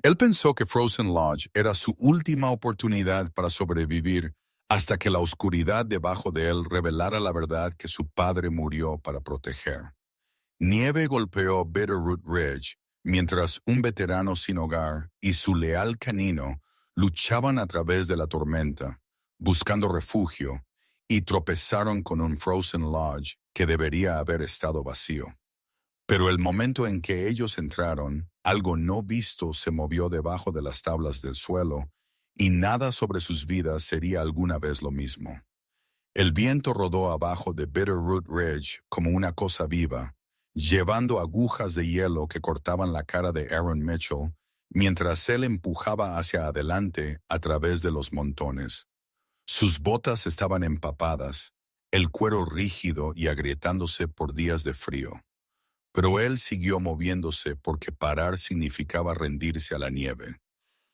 Él pensó que Frozen Lodge era su última oportunidad para sobrevivir hasta que la oscuridad debajo de él revelara la verdad que su padre murió para proteger. Nieve golpeó Bitterroot Ridge mientras un veterano sin hogar y su leal canino luchaban a través de la tormenta, buscando refugio, y tropezaron con un Frozen Lodge que debería haber estado vacío. Pero el momento en que ellos entraron, algo no visto se movió debajo de las tablas del suelo, y nada sobre sus vidas sería alguna vez lo mismo. El viento rodó abajo de Bitterroot Ridge como una cosa viva, llevando agujas de hielo que cortaban la cara de Aaron Mitchell, mientras él empujaba hacia adelante a través de los montones. Sus botas estaban empapadas, el cuero rígido y agrietándose por días de frío. Pero él siguió moviéndose porque parar significaba rendirse a la nieve.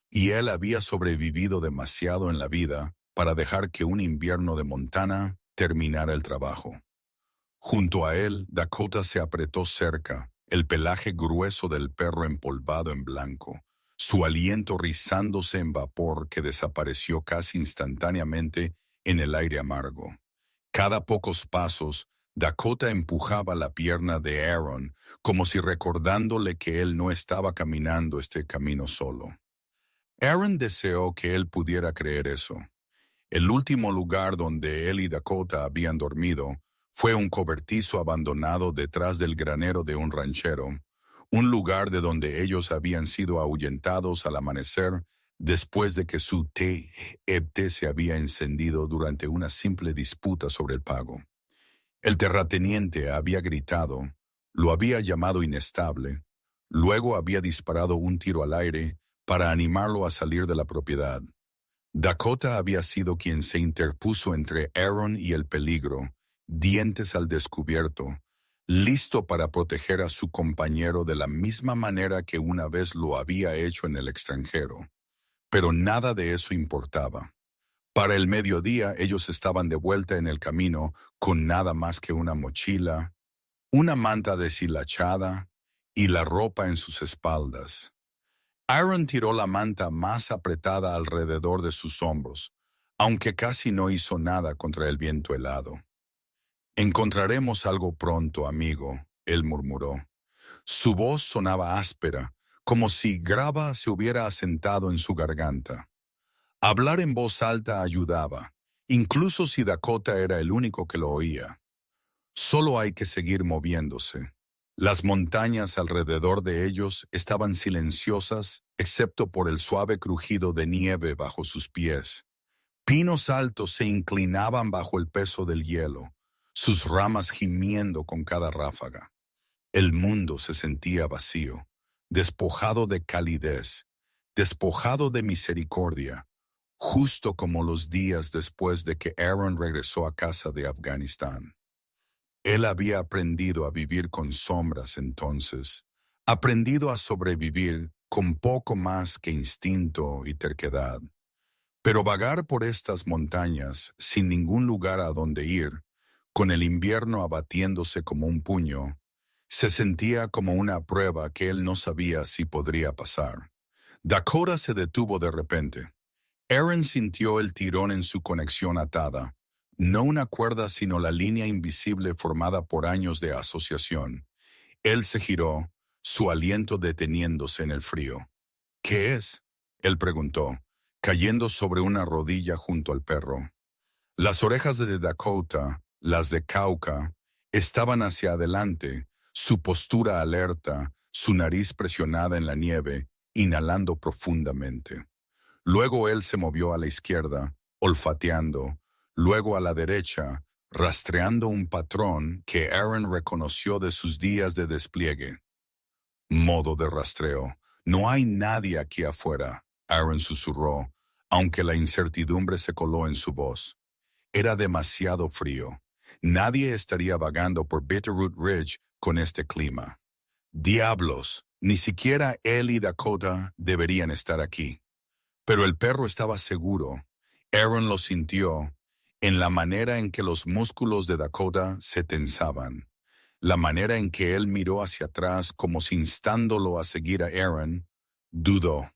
Y él había sobrevivido demasiado en la vida para dejar que un invierno de Montana terminara el trabajo. Junto a él, Dakota se apretó cerca, el pelaje grueso del perro empolvado en blanco, su aliento rizándose en vapor que desapareció casi instantáneamente en el aire amargo. Cada pocos pasos, Dakota empujaba la pierna de Aaron, como si recordándole que él no estaba caminando este camino solo. Aaron deseó que él pudiera creer eso. El último lugar donde él y Dakota habían dormido fue un cobertizo abandonado detrás del granero de un ranchero, un lugar de donde ellos habían sido ahuyentados al amanecer después de que su TFT se había encendido durante una simple disputa sobre el pago. El terrateniente había gritado, lo había llamado inestable, luego había disparado un tiro al aire para animarlo a salir de la propiedad. Dakota había sido quien se interpuso entre Aaron y el peligro, dientes al descubierto, listo para proteger a su compañero de la misma manera que una vez lo había hecho en el extranjero. Pero nada de eso importaba. Para el mediodía ellos estaban de vuelta en el camino con nada más que una mochila, una manta deshilachada y la ropa en sus espaldas. Aaron tiró la manta más apretada alrededor de sus hombros, aunque casi no hizo nada contra el viento helado. «Encontraremos algo pronto, amigo», él murmuró. Su voz sonaba áspera, como si grava se hubiera asentado en su garganta. Hablar en voz alta ayudaba, incluso si Dakota era el único que lo oía. Solo hay que seguir moviéndose. Las montañas alrededor de ellos estaban silenciosas, excepto por el suave crujido de nieve bajo sus pies. Pinos altos se inclinaban bajo el peso del hielo, sus ramas gimiendo con cada ráfaga. El mundo se sentía vacío, despojado de calidez, despojado de misericordia, justo como los días después de que Aaron regresó a casa de Afganistán. Él había aprendido a vivir con sombras entonces, aprendido a sobrevivir con poco más que instinto y terquedad. Pero vagar por estas montañas sin ningún lugar a donde ir, con el invierno abatiéndose como un puño, se sentía como una prueba que él no sabía si podría pasar. Dakota se detuvo de repente. Aaron sintió el tirón en su conexión atada, no una cuerda sino la línea invisible formada por años de asociación. Él se giró, su aliento deteniéndose en el frío. «¿Qué es?», él preguntó, cayendo sobre una rodilla junto al perro. Las orejas de Dakota, las de Cauca, estaban hacia adelante, su postura alerta, su nariz presionada en la nieve, inhalando profundamente. Luego él se movió a la izquierda, olfateando, luego a la derecha, rastreando un patrón que Aaron reconoció de sus días de despliegue. «Modo de rastreo. No hay nadie aquí afuera», Aaron susurró, aunque la incertidumbre se coló en su voz. Era demasiado frío. Nadie estaría vagando por Bitterroot Ridge con este clima. «Diablos, ni siquiera él y Dakota deberían estar aquí». Pero el perro estaba seguro. Aaron lo sintió, en la manera en que los músculos de Dakota se tensaban, la manera en que él miró hacia atrás como si instándolo a seguir a Aaron. Dudó.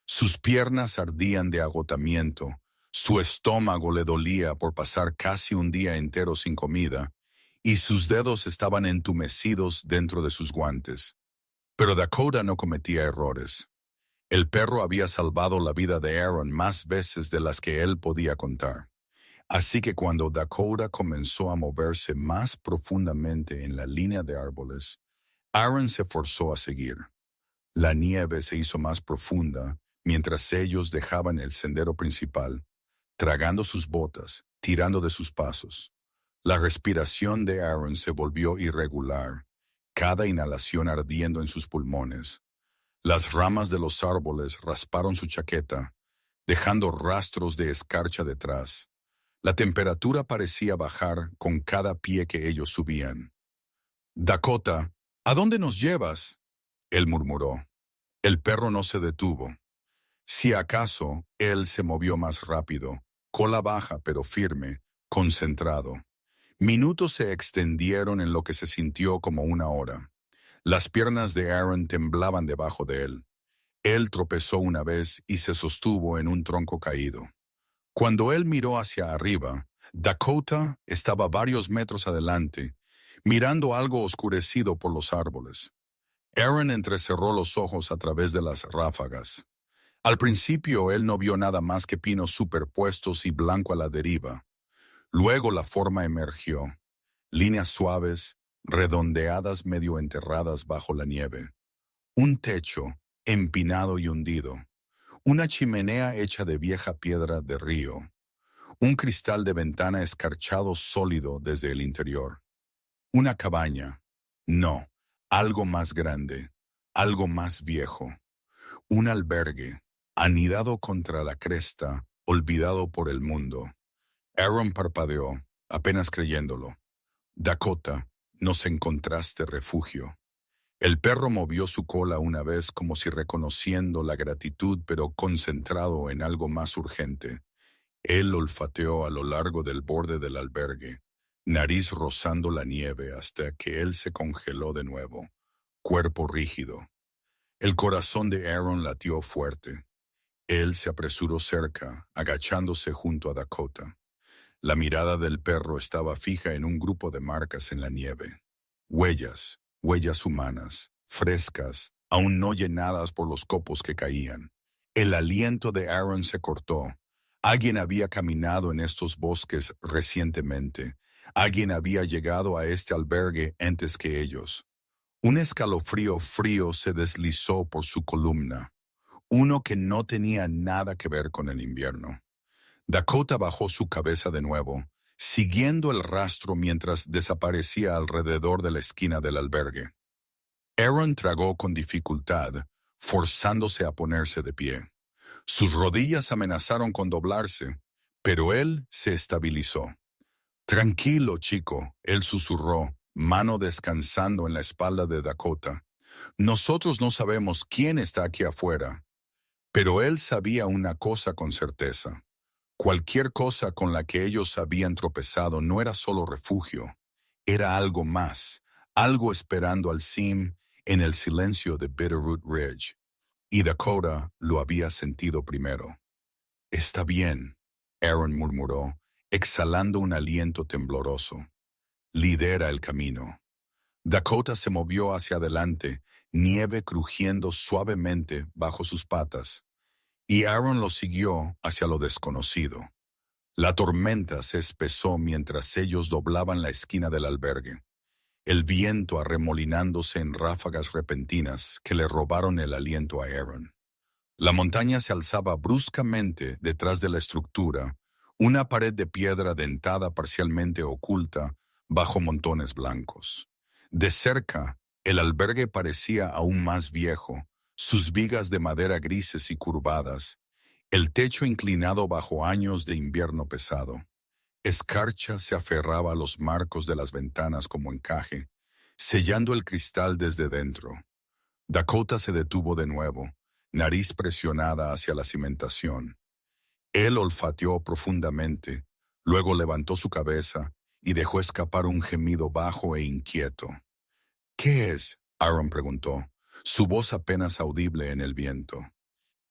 Sus piernas ardían de agotamiento, su estómago le dolía por pasar casi un día entero sin comida, y sus dedos estaban entumecidos dentro de sus guantes. Pero Dakota no cometía errores. El perro había salvado la vida de Aaron más veces de las que él podía contar. Así que cuando Dakota comenzó a moverse más profundamente en la línea de árboles, Aaron se forzó a seguir. La nieve se hizo más profunda mientras ellos dejaban el sendero principal, tragando sus botas, tirando de sus pasos. La respiración de Aaron se volvió irregular, cada inhalación ardiendo en sus pulmones. Las ramas de los árboles rasparon su chaqueta, dejando rastros de escarcha detrás. La temperatura parecía bajar con cada pie que ellos subían. Dakota, ¿a dónde nos llevas? Él murmuró. El perro no se detuvo. Si acaso, él se movió más rápido, cola baja pero firme, concentrado. Minutos se extendieron en lo que se sintió como una hora. Las piernas de Aaron temblaban debajo de él. Él tropezó una vez y se sostuvo en un tronco caído. Cuando él miró hacia arriba, Dakota estaba varios metros adelante, mirando algo oscurecido por los árboles. Aaron entrecerró los ojos a través de las ráfagas. Al principio él no vio nada más que pinos superpuestos y blanco a la deriva. Luego la forma emergió, líneas suaves, redondeadas medio enterradas bajo la nieve. Un techo, empinado y hundido. Una chimenea hecha de vieja piedra de río. Un cristal de ventana escarchado sólido desde el interior. Una cabaña. No, algo más grande, algo más viejo. Un albergue, anidado contra la cresta, olvidado por el mundo. Aaron parpadeó, apenas creyéndolo. Dakota, nos encontraste refugio. El perro movió su cola una vez como si reconociendo la gratitud pero concentrado en algo más urgente. Él olfateó a lo largo del borde del albergue, nariz rozando la nieve hasta que él se congeló de nuevo, cuerpo rígido. El corazón de Aaron latió fuerte. Él se apresuró cerca, agachándose junto a Dakota. La mirada del perro estaba fija en un grupo de marcas en la nieve. Huellas humanas, frescas, aún no llenadas por los copos que caían. El aliento de Aaron se cortó. Alguien había caminado en estos bosques recientemente. Alguien había llegado a este albergue antes que ellos. Un escalofrío frío se deslizó por su columna. Uno que no tenía nada que ver con el invierno. Dakota bajó su cabeza de nuevo, siguiendo el rastro mientras desaparecía alrededor de la esquina del albergue. Aaron tragó con dificultad, forzándose a ponerse de pie. Sus rodillas amenazaron con doblarse, pero él se estabilizó. Tranquilo, chico, él susurró, mano descansando en la espalda de Dakota. Nosotros no sabemos quién está aquí afuera. Pero él sabía una cosa con certeza. Cualquier cosa con la que ellos habían tropezado no era solo refugio, era algo más, algo esperando al Sim en el silencio de Bitterroot Ridge. Y Dakota lo había sentido primero. Está bien, Aaron murmuró, exhalando un aliento tembloroso. Lidera el camino. Dakota se movió hacia adelante, nieve crujiendo suavemente bajo sus patas, y Aaron lo siguió hacia lo desconocido. La tormenta se espesó mientras ellos doblaban la esquina del albergue, el viento arremolinándose en ráfagas repentinas que le robaron el aliento a Aaron. La montaña se alzaba bruscamente detrás de la estructura, una pared de piedra dentada parcialmente oculta bajo montones blancos. De cerca, el albergue parecía aún más viejo, sus vigas de madera grises y curvadas, el techo inclinado bajo años de invierno pesado. Escarcha se aferraba a los marcos de las ventanas como encaje, sellando el cristal desde dentro. Dakota se detuvo de nuevo, nariz presionada hacia la cimentación. Él olfateó profundamente, luego levantó su cabeza y dejó escapar un gemido bajo e inquieto. ¿Qué es? Aaron preguntó, su voz apenas audible en el viento.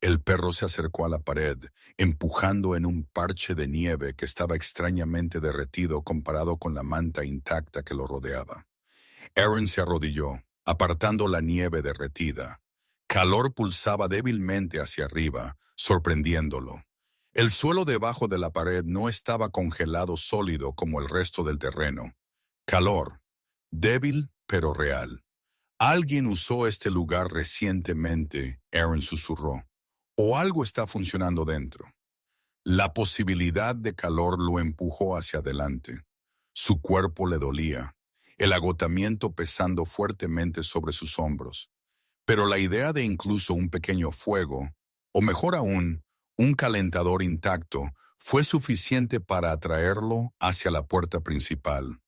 El perro se acercó a la pared, empujando en un parche de nieve que estaba extrañamente derretido comparado con la manta intacta que lo rodeaba. Aaron se arrodilló, apartando la nieve derretida. Calor pulsaba débilmente hacia arriba, sorprendiéndolo. El suelo debajo de la pared no estaba congelado sólido como el resto del terreno. Calor, débil pero real. Alguien usó este lugar recientemente, Aaron susurró. O algo está funcionando dentro. La posibilidad de calor lo empujó hacia adelante. Su cuerpo le dolía, el agotamiento pesando fuertemente sobre sus hombros. Pero la idea de incluso un pequeño fuego, o mejor aún, un calentador intacto, fue suficiente para atraerlo hacia la puerta principal.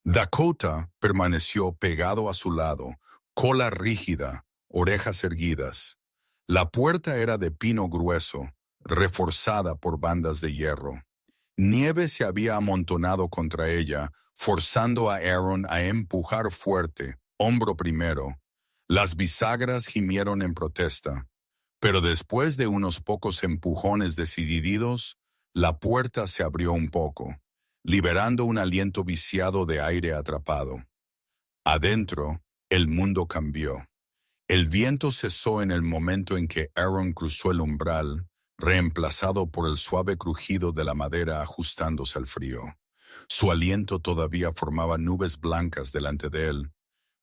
Dakota permaneció pegado a su lado, cola rígida, orejas erguidas. La puerta era de pino grueso, reforzada por bandas de hierro. Nieve se había amontonado contra ella, forzando a Aaron a empujar fuerte, hombro primero. Las bisagras gimieron en protesta, pero después de unos pocos empujones decididos, la puerta se abrió un poco, liberando un aliento viciado de aire atrapado. Adentro, el mundo cambió. El viento cesó en el momento en que Aaron cruzó el umbral, reemplazado por el suave crujido de la madera ajustándose al frío. Su aliento todavía formaba nubes blancas delante de él,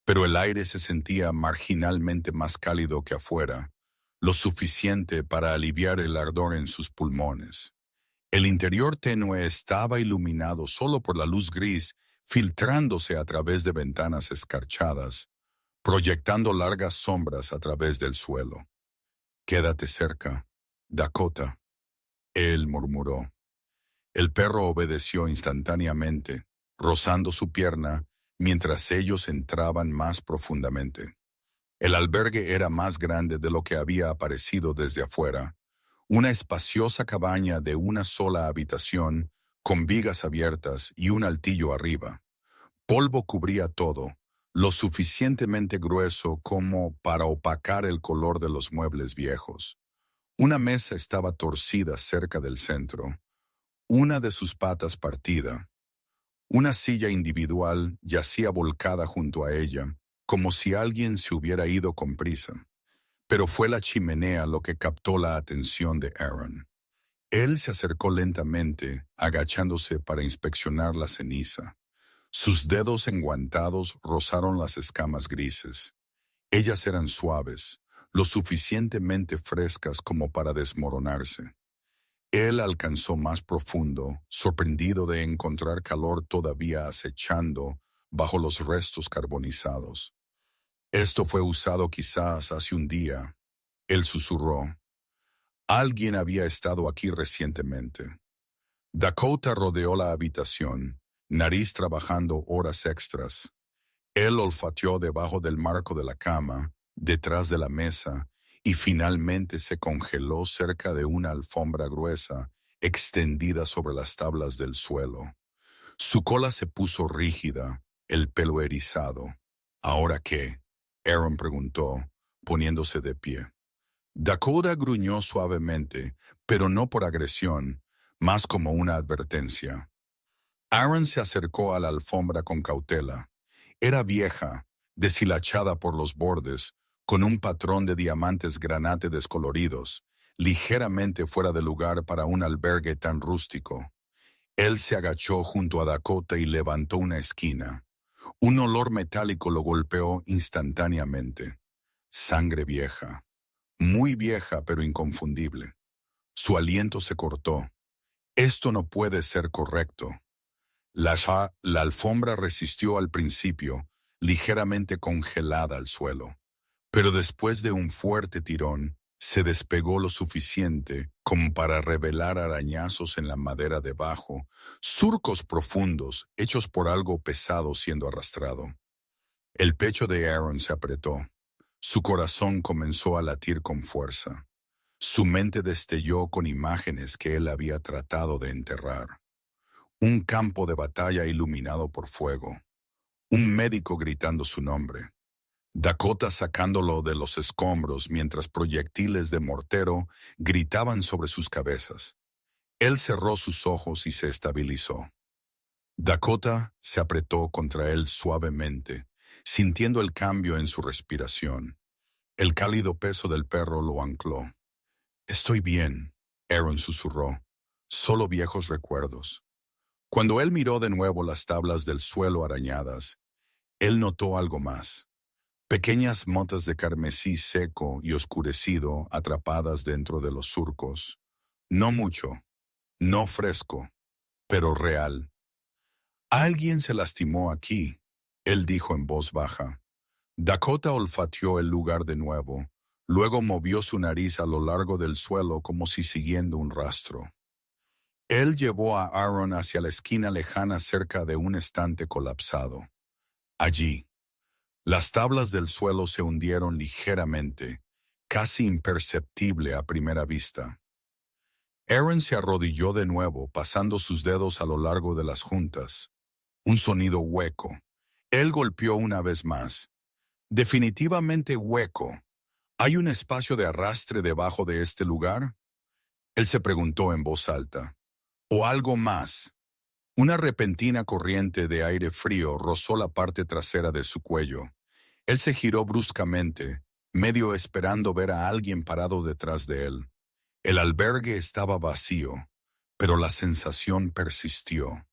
pero el aire se sentía marginalmente más cálido que afuera, lo suficiente para aliviar el ardor en sus pulmones. El interior tenue estaba iluminado solo por la luz gris filtrándose a través de ventanas escarchadas, proyectando largas sombras a través del suelo. «Quédate cerca, Dakota», él murmuró. El perro obedeció instantáneamente, rozando su pierna mientras ellos entraban más profundamente. El albergue era más grande de lo que había aparecido desde afuera, una espaciosa cabaña de una sola habitación, con vigas abiertas y un altillo arriba. Polvo cubría todo, lo suficientemente grueso como para opacar el color de los muebles viejos. Una mesa estaba torcida cerca del centro, una de sus patas partida. Una silla individual yacía volcada junto a ella, como si alguien se hubiera ido con prisa. Pero fue la chimenea lo que captó la atención de Aaron. Él se acercó lentamente, agachándose para inspeccionar la ceniza. Sus dedos enguantados rozaron las escamas grises. Ellas eran suaves, lo suficientemente frescas como para desmoronarse. Él alcanzó más profundo, sorprendido de encontrar calor todavía acechando bajo los restos carbonizados. «Esto fue usado quizás hace un día», él susurró. «Alguien había estado aquí recientemente». Dakota rodeó la habitación, nariz trabajando horas extras. Él olfateó debajo del marco de la cama, detrás de la mesa, y finalmente se congeló cerca de una alfombra gruesa extendida sobre las tablas del suelo. Su cola se puso rígida, el pelo erizado. «¿Ahora qué?», Aaron preguntó, poniéndose de pie. Dakota gruñó suavemente, pero no por agresión, más como una advertencia. Aaron se acercó a la alfombra con cautela. Era vieja, deshilachada por los bordes, con un patrón de diamantes granate descoloridos, ligeramente fuera de lugar para un albergue tan rústico. Él se agachó junto a Dakota y levantó una esquina. Un olor metálico lo golpeó instantáneamente. Sangre vieja. Muy vieja pero inconfundible. Su aliento se cortó. «Esto no puede ser correcto». La alfombra resistió al principio, ligeramente congelada al suelo, pero después de un fuerte tirón, se despegó lo suficiente como para revelar arañazos en la madera debajo, surcos profundos hechos por algo pesado siendo arrastrado. El pecho de Aaron se apretó. Su corazón comenzó a latir con fuerza. Su mente destelló con imágenes que él había tratado de enterrar. Un campo de batalla iluminado por fuego. Un médico gritando su nombre. Dakota sacándolo de los escombros mientras proyectiles de mortero gritaban sobre sus cabezas. Él cerró sus ojos y se estabilizó. Dakota se apretó contra él suavemente, sintiendo el cambio en su respiración. El cálido peso del perro lo ancló. «Estoy bien», Aaron susurró. «Solo viejos recuerdos». Cuando él miró de nuevo las tablas del suelo arañadas, él notó algo más. Pequeñas motas de carmesí seco y oscurecido atrapadas dentro de los surcos. No mucho, no fresco, pero real. «Alguien se lastimó aquí», él dijo en voz baja. Dakota olfateó el lugar de nuevo, luego movió su nariz a lo largo del suelo como si siguiendo un rastro. Él llevó a Aaron hacia la esquina lejana cerca de un estante colapsado. Allí, las tablas del suelo se hundieron ligeramente, casi imperceptible a primera vista. Aaron se arrodilló de nuevo, pasando sus dedos a lo largo de las juntas. Un sonido hueco. Él golpeó una vez más. Definitivamente hueco. ¿Hay un espacio de arrastre debajo de este lugar? Él se preguntó en voz alta. ¿O algo más? Una repentina corriente de aire frío rozó la parte trasera de su cuello. Él se giró bruscamente, medio esperando ver a alguien parado detrás de él. El albergue estaba vacío, pero la sensación persistió.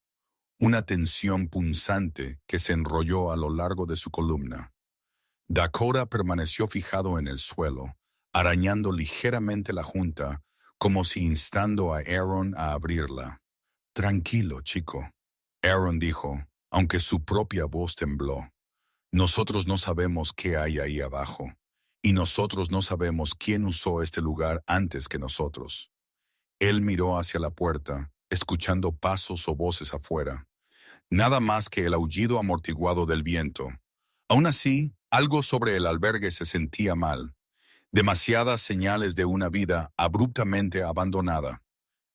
Una tensión punzante que se enrolló a lo largo de su columna. Dakota permaneció fijado en el suelo, arañando ligeramente la junta, como si instando a Aaron a abrirla. «Tranquilo, chico», Aaron dijo, aunque su propia voz tembló. «Nosotros no sabemos qué hay ahí abajo, y nosotros no sabemos quién usó este lugar antes que nosotros». Él miró hacia la puerta, escuchando pasos o voces afuera. Nada más que el aullido amortiguado del viento. Aún así, algo sobre el albergue se sentía mal. Demasiadas señales de una vida abruptamente abandonada.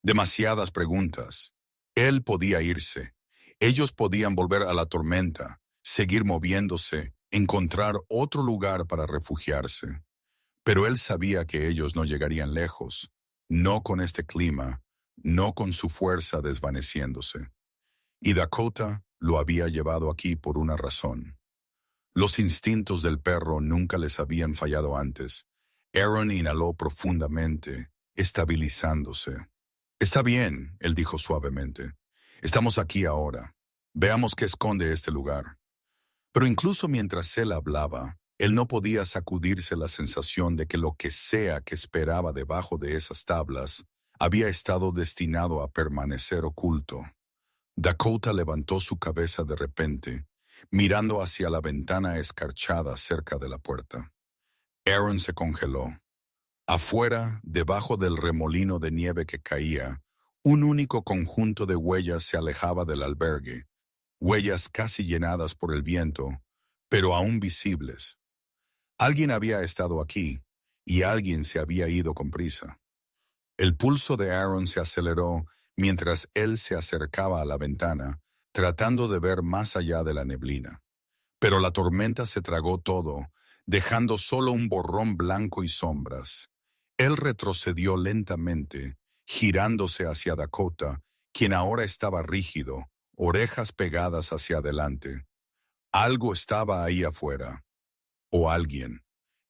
Demasiadas preguntas. Él podía irse. Ellos podían volver a la tormenta, seguir moviéndose, encontrar otro lugar para refugiarse. Pero él sabía que ellos no llegarían lejos. No con este clima, no con su fuerza desvaneciéndose. Y Dakota lo había llevado aquí por una razón. Los instintos del perro nunca les habían fallado antes. Aaron inhaló profundamente, estabilizándose. «Está bien», él dijo suavemente. «Estamos aquí ahora. Veamos qué esconde este lugar». Pero incluso mientras él hablaba, él no podía sacudirse la sensación de que lo que sea que esperaba debajo de esas tablas había estado destinado a permanecer oculto. Dakota levantó su cabeza de repente, mirando hacia la ventana escarchada cerca de la puerta. Aaron se congeló. Afuera, debajo del remolino de nieve que caía, un único conjunto de huellas se alejaba del albergue, huellas casi llenadas por el viento, pero aún visibles. Alguien había estado aquí, y alguien se había ido con prisa. El pulso de Aaron se aceleró mientras él se acercaba a la ventana, tratando de ver más allá de la neblina. Pero la tormenta se tragó todo, dejando solo un borrón blanco y sombras. Él retrocedió lentamente, girándose hacia Dakota, quien ahora estaba rígido, orejas pegadas hacia adelante. Algo estaba ahí afuera. O alguien.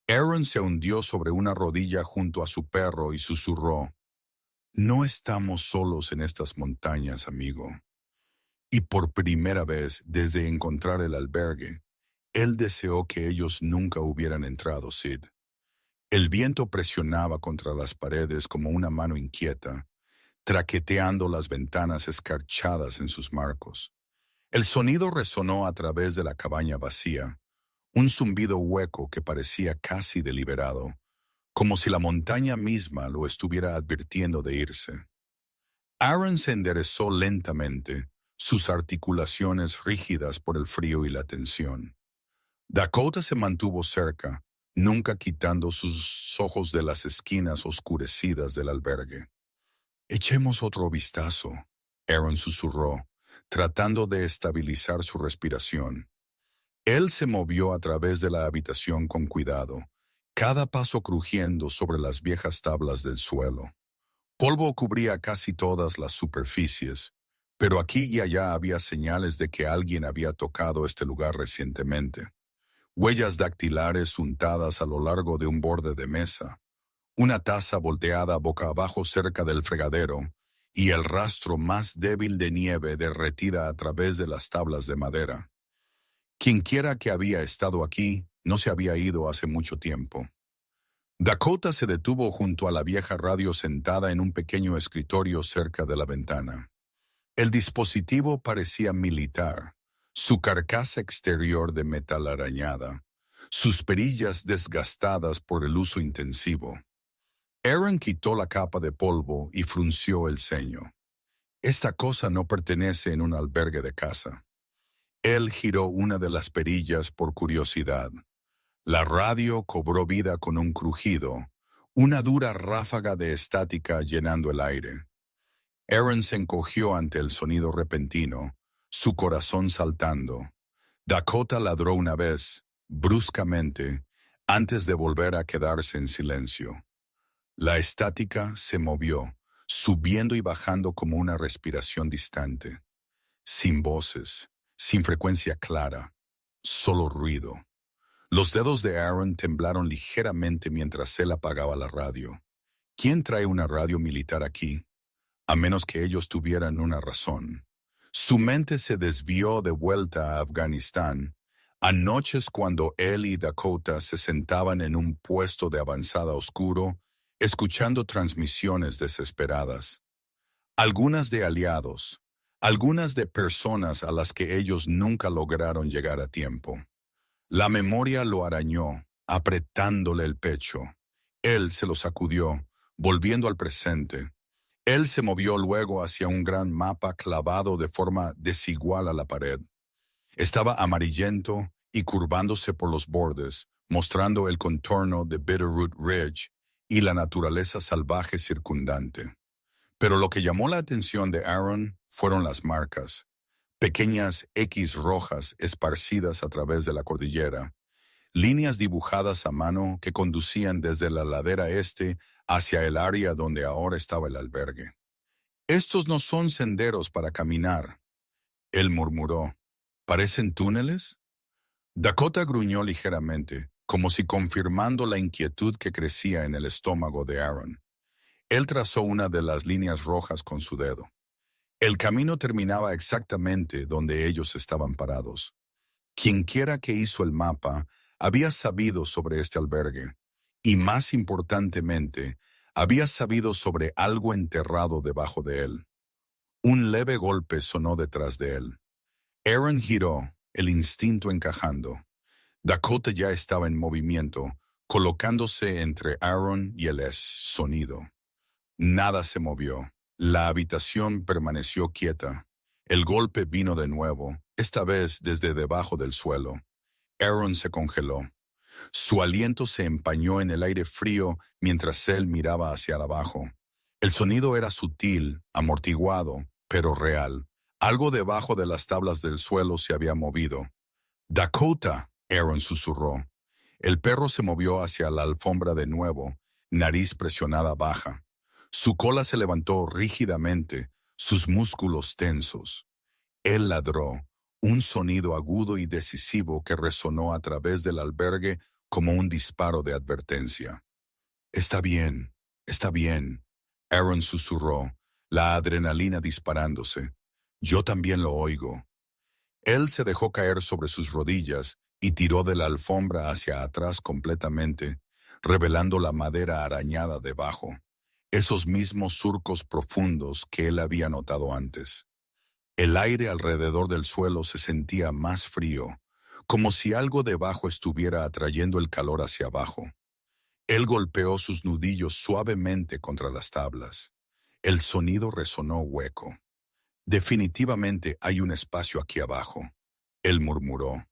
Aaron se hundió sobre una rodilla junto a su perro y susurró: «No estamos solos en estas montañas, amigo». Y por primera vez desde encontrar el albergue, él deseó que ellos nunca hubieran entrado, Sid. El viento presionaba contra las paredes como una mano inquieta, traqueteando las ventanas escarchadas en sus marcos. El sonido resonó a través de la cabaña vacía, un zumbido hueco que parecía casi deliberado, como si la montaña misma lo estuviera advirtiendo de irse. Aaron se enderezó lentamente, sus articulaciones rígidas por el frío y la tensión. Dakota se mantuvo cerca, nunca quitando sus ojos de las esquinas oscurecidas del albergue. «Echemos otro vistazo», Aaron susurró, tratando de estabilizar su respiración. Él se movió a través de la habitación con cuidado, cada paso crujiendo sobre las viejas tablas del suelo. Polvo cubría casi todas las superficies, pero aquí y allá había señales de que alguien había tocado este lugar recientemente. Huellas dactilares untadas a lo largo de un borde de mesa, una taza volteada boca abajo cerca del fregadero, y el rastro más débil de nieve derretida a través de las tablas de madera. Quienquiera que había estado aquí no se había ido hace mucho tiempo. Dakota se detuvo junto a la vieja radio sentada en un pequeño escritorio cerca de la ventana. El dispositivo parecía militar, su carcasa exterior de metal arañada, sus perillas desgastadas por el uso intensivo. Aaron quitó la capa de polvo y frunció el ceño. Esta cosa no pertenece en un albergue de casa. Él giró una de las perillas por curiosidad. La radio cobró vida con un crujido, una dura ráfaga de estática llenando el aire. Aaron se encogió ante el sonido repentino, su corazón saltando. Dakota ladró una vez, bruscamente, antes de volver a quedarse en silencio. La estática se movió, subiendo y bajando como una respiración distante. Sin voces, sin frecuencia clara, solo ruido. Los dedos de Aaron temblaron ligeramente mientras él apagaba la radio. ¿Quién trae una radio militar aquí? A menos que ellos tuvieran una razón. Su mente se desvió de vuelta a Afganistán, a noches cuando él y Dakota se sentaban en un puesto de avanzada oscuro, escuchando transmisiones desesperadas. Algunas de aliados, algunas de personas a las que ellos nunca lograron llegar a tiempo. La memoria lo arañó, apretándole el pecho. Él se lo sacudió, volviendo al presente. Él se movió luego hacia un gran mapa clavado de forma desigual a la pared. Estaba amarillento y curvándose por los bordes, mostrando el contorno de Bitterroot Ridge y la naturaleza salvaje circundante. Pero lo que llamó la atención de Aaron fueron las marcas, pequeñas X rojas esparcidas a través de la cordillera, líneas dibujadas a mano que conducían desde la ladera este hacia el área donde ahora estaba el albergue. «Estos no son senderos para caminar», él murmuró. «¿Parecen túneles?» Dakota gruñó ligeramente, como si confirmando la inquietud que crecía en el estómago de Aaron. Él trazó una de las líneas rojas con su dedo. El camino terminaba exactamente donde ellos estaban parados. Quienquiera que hizo el mapa había sabido sobre este albergue, y más importantemente, había sabido sobre algo enterrado debajo de él. Un leve golpe sonó detrás de él. Aaron giró, el instinto encajando. Dakota ya estaba en movimiento, colocándose entre Aaron y el sonido. Nada se movió. La habitación permaneció quieta. El golpe vino de nuevo, esta vez desde debajo del suelo. Aaron se congeló. Su aliento se empañó en el aire frío mientras él miraba hacia abajo. El sonido era sutil, amortiguado, pero real. Algo debajo de las tablas del suelo se había movido. «Dakota», Aaron susurró. El perro se movió hacia la alfombra de nuevo, nariz presionada baja. Su cola se levantó rígidamente, sus músculos tensos. Él ladró, un sonido agudo y decisivo que resonó a través del albergue como un disparo de advertencia. Está bien, Aaron susurró, la adrenalina disparándose. Yo también lo oigo. Él se dejó caer sobre sus rodillas y tiró de la alfombra hacia atrás completamente, revelando la madera arañada debajo, esos mismos surcos profundos que él había notado antes. El aire alrededor del suelo se sentía más frío, como si algo debajo estuviera atrayendo el calor hacia abajo. Él golpeó sus nudillos suavemente contra las tablas. El sonido resonó hueco. «Definitivamente hay un espacio aquí abajo», él murmuró.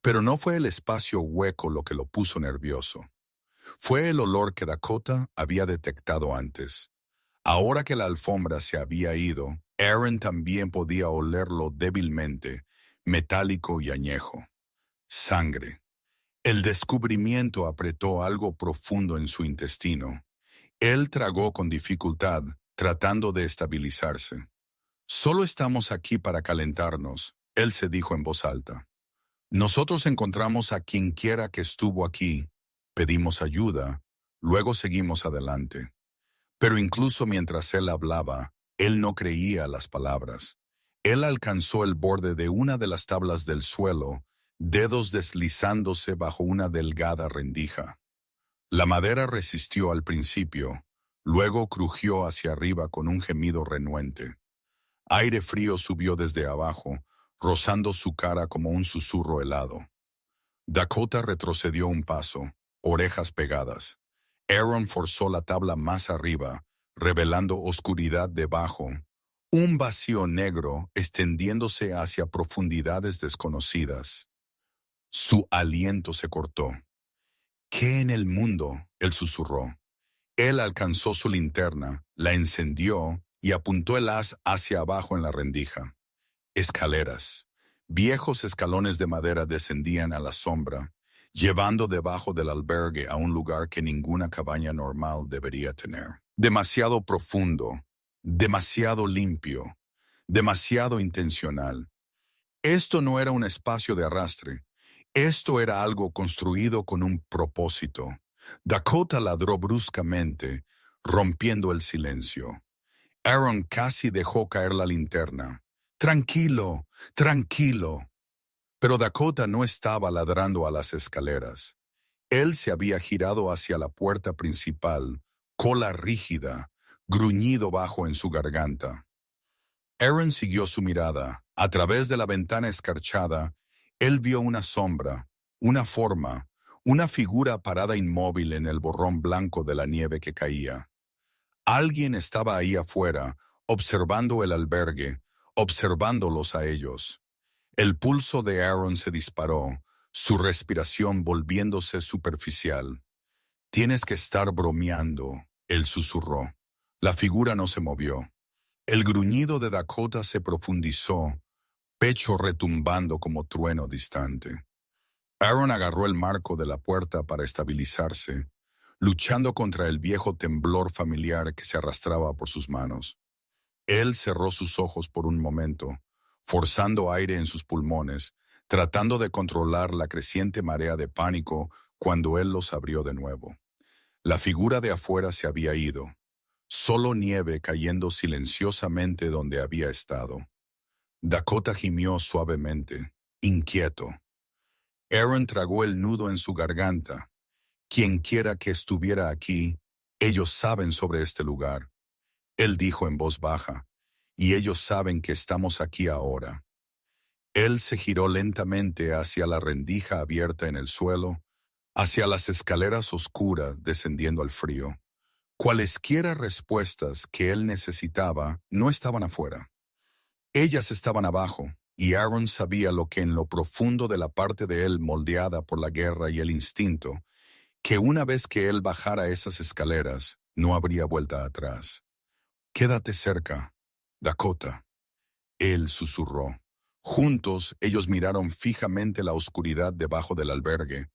Pero no fue el espacio hueco lo que lo puso nervioso. Fue el olor que Dakota había detectado antes. Ahora que la alfombra se había ido, Aaron también podía olerlo débilmente, metálico y añejo. Sangre. El descubrimiento apretó algo profundo en su intestino. Él tragó con dificultad, tratando de estabilizarse. Solo estamos aquí para calentarnos, él se dijo en voz alta. Nosotros encontramos a quien quiera que estuvo aquí, pedimos ayuda, luego seguimos adelante. Pero incluso mientras él hablaba, él no creía las palabras. Él alcanzó el borde de una de las tablas del suelo, dedos deslizándose bajo una delgada rendija. La madera resistió al principio, luego crujió hacia arriba con un gemido renuente. Aire frío subió desde abajo, rozando su cara como un susurro helado. Dakota retrocedió un paso, orejas pegadas. Aaron forzó la tabla más arriba, revelando oscuridad debajo, un vacío negro extendiéndose hacia profundidades desconocidas. Su aliento se cortó. ¿Qué en el mundo? Él susurró. Él alcanzó su linterna, la encendió y apuntó el haz hacia abajo en la rendija. Escaleras. Viejos escalones de madera descendían a la sombra, llevando debajo del albergue a un lugar que ninguna cabaña normal debería tener. Demasiado profundo, demasiado limpio, demasiado intencional. Esto no era un espacio de arrastre. Esto era algo construido con un propósito. Dakota ladró bruscamente, rompiendo el silencio. Aaron casi dejó caer la linterna. Tranquilo, tranquilo. Pero Dakota no estaba ladrando a las escaleras. Él se había girado hacia la puerta principal, cola rígida, gruñido bajo en su garganta. Aaron siguió su mirada. A través de la ventana escarchada, él vio una sombra, una forma, una figura parada inmóvil en el borrón blanco de la nieve que caía. Alguien estaba ahí afuera, observando el albergue, observándolos a ellos. El pulso de Aaron se disparó, su respiración volviéndose superficial. «Tienes que estar bromeando», él susurró. La figura no se movió. El gruñido de Dakota se profundizó, pecho retumbando como trueno distante. Aaron agarró el marco de la puerta para estabilizarse, luchando contra el viejo temblor familiar que se arrastraba por sus manos. Él cerró sus ojos por un momento, forzando aire en sus pulmones, tratando de controlar la creciente marea de pánico cuando él los abrió de nuevo. La figura de afuera se había ido, solo nieve cayendo silenciosamente donde había estado. Dakota gimió suavemente, inquieto. Aaron tragó el nudo en su garganta. Quienquiera que estuviera aquí, ellos saben sobre este lugar. Él dijo en voz baja, y ellos saben que estamos aquí ahora. Él se giró lentamente hacia la rendija abierta en el suelo, hacia las escaleras oscuras descendiendo al frío. Cualesquiera respuestas que él necesitaba no estaban afuera. Ellas estaban abajo, y Aaron sabía lo que en lo profundo de la parte de él moldeada por la guerra y el instinto, que una vez que él bajara esas escaleras, no habría vuelta atrás. «Quédate cerca, Dakota», él susurró. Juntos ellos miraron fijamente la oscuridad debajo del albergue,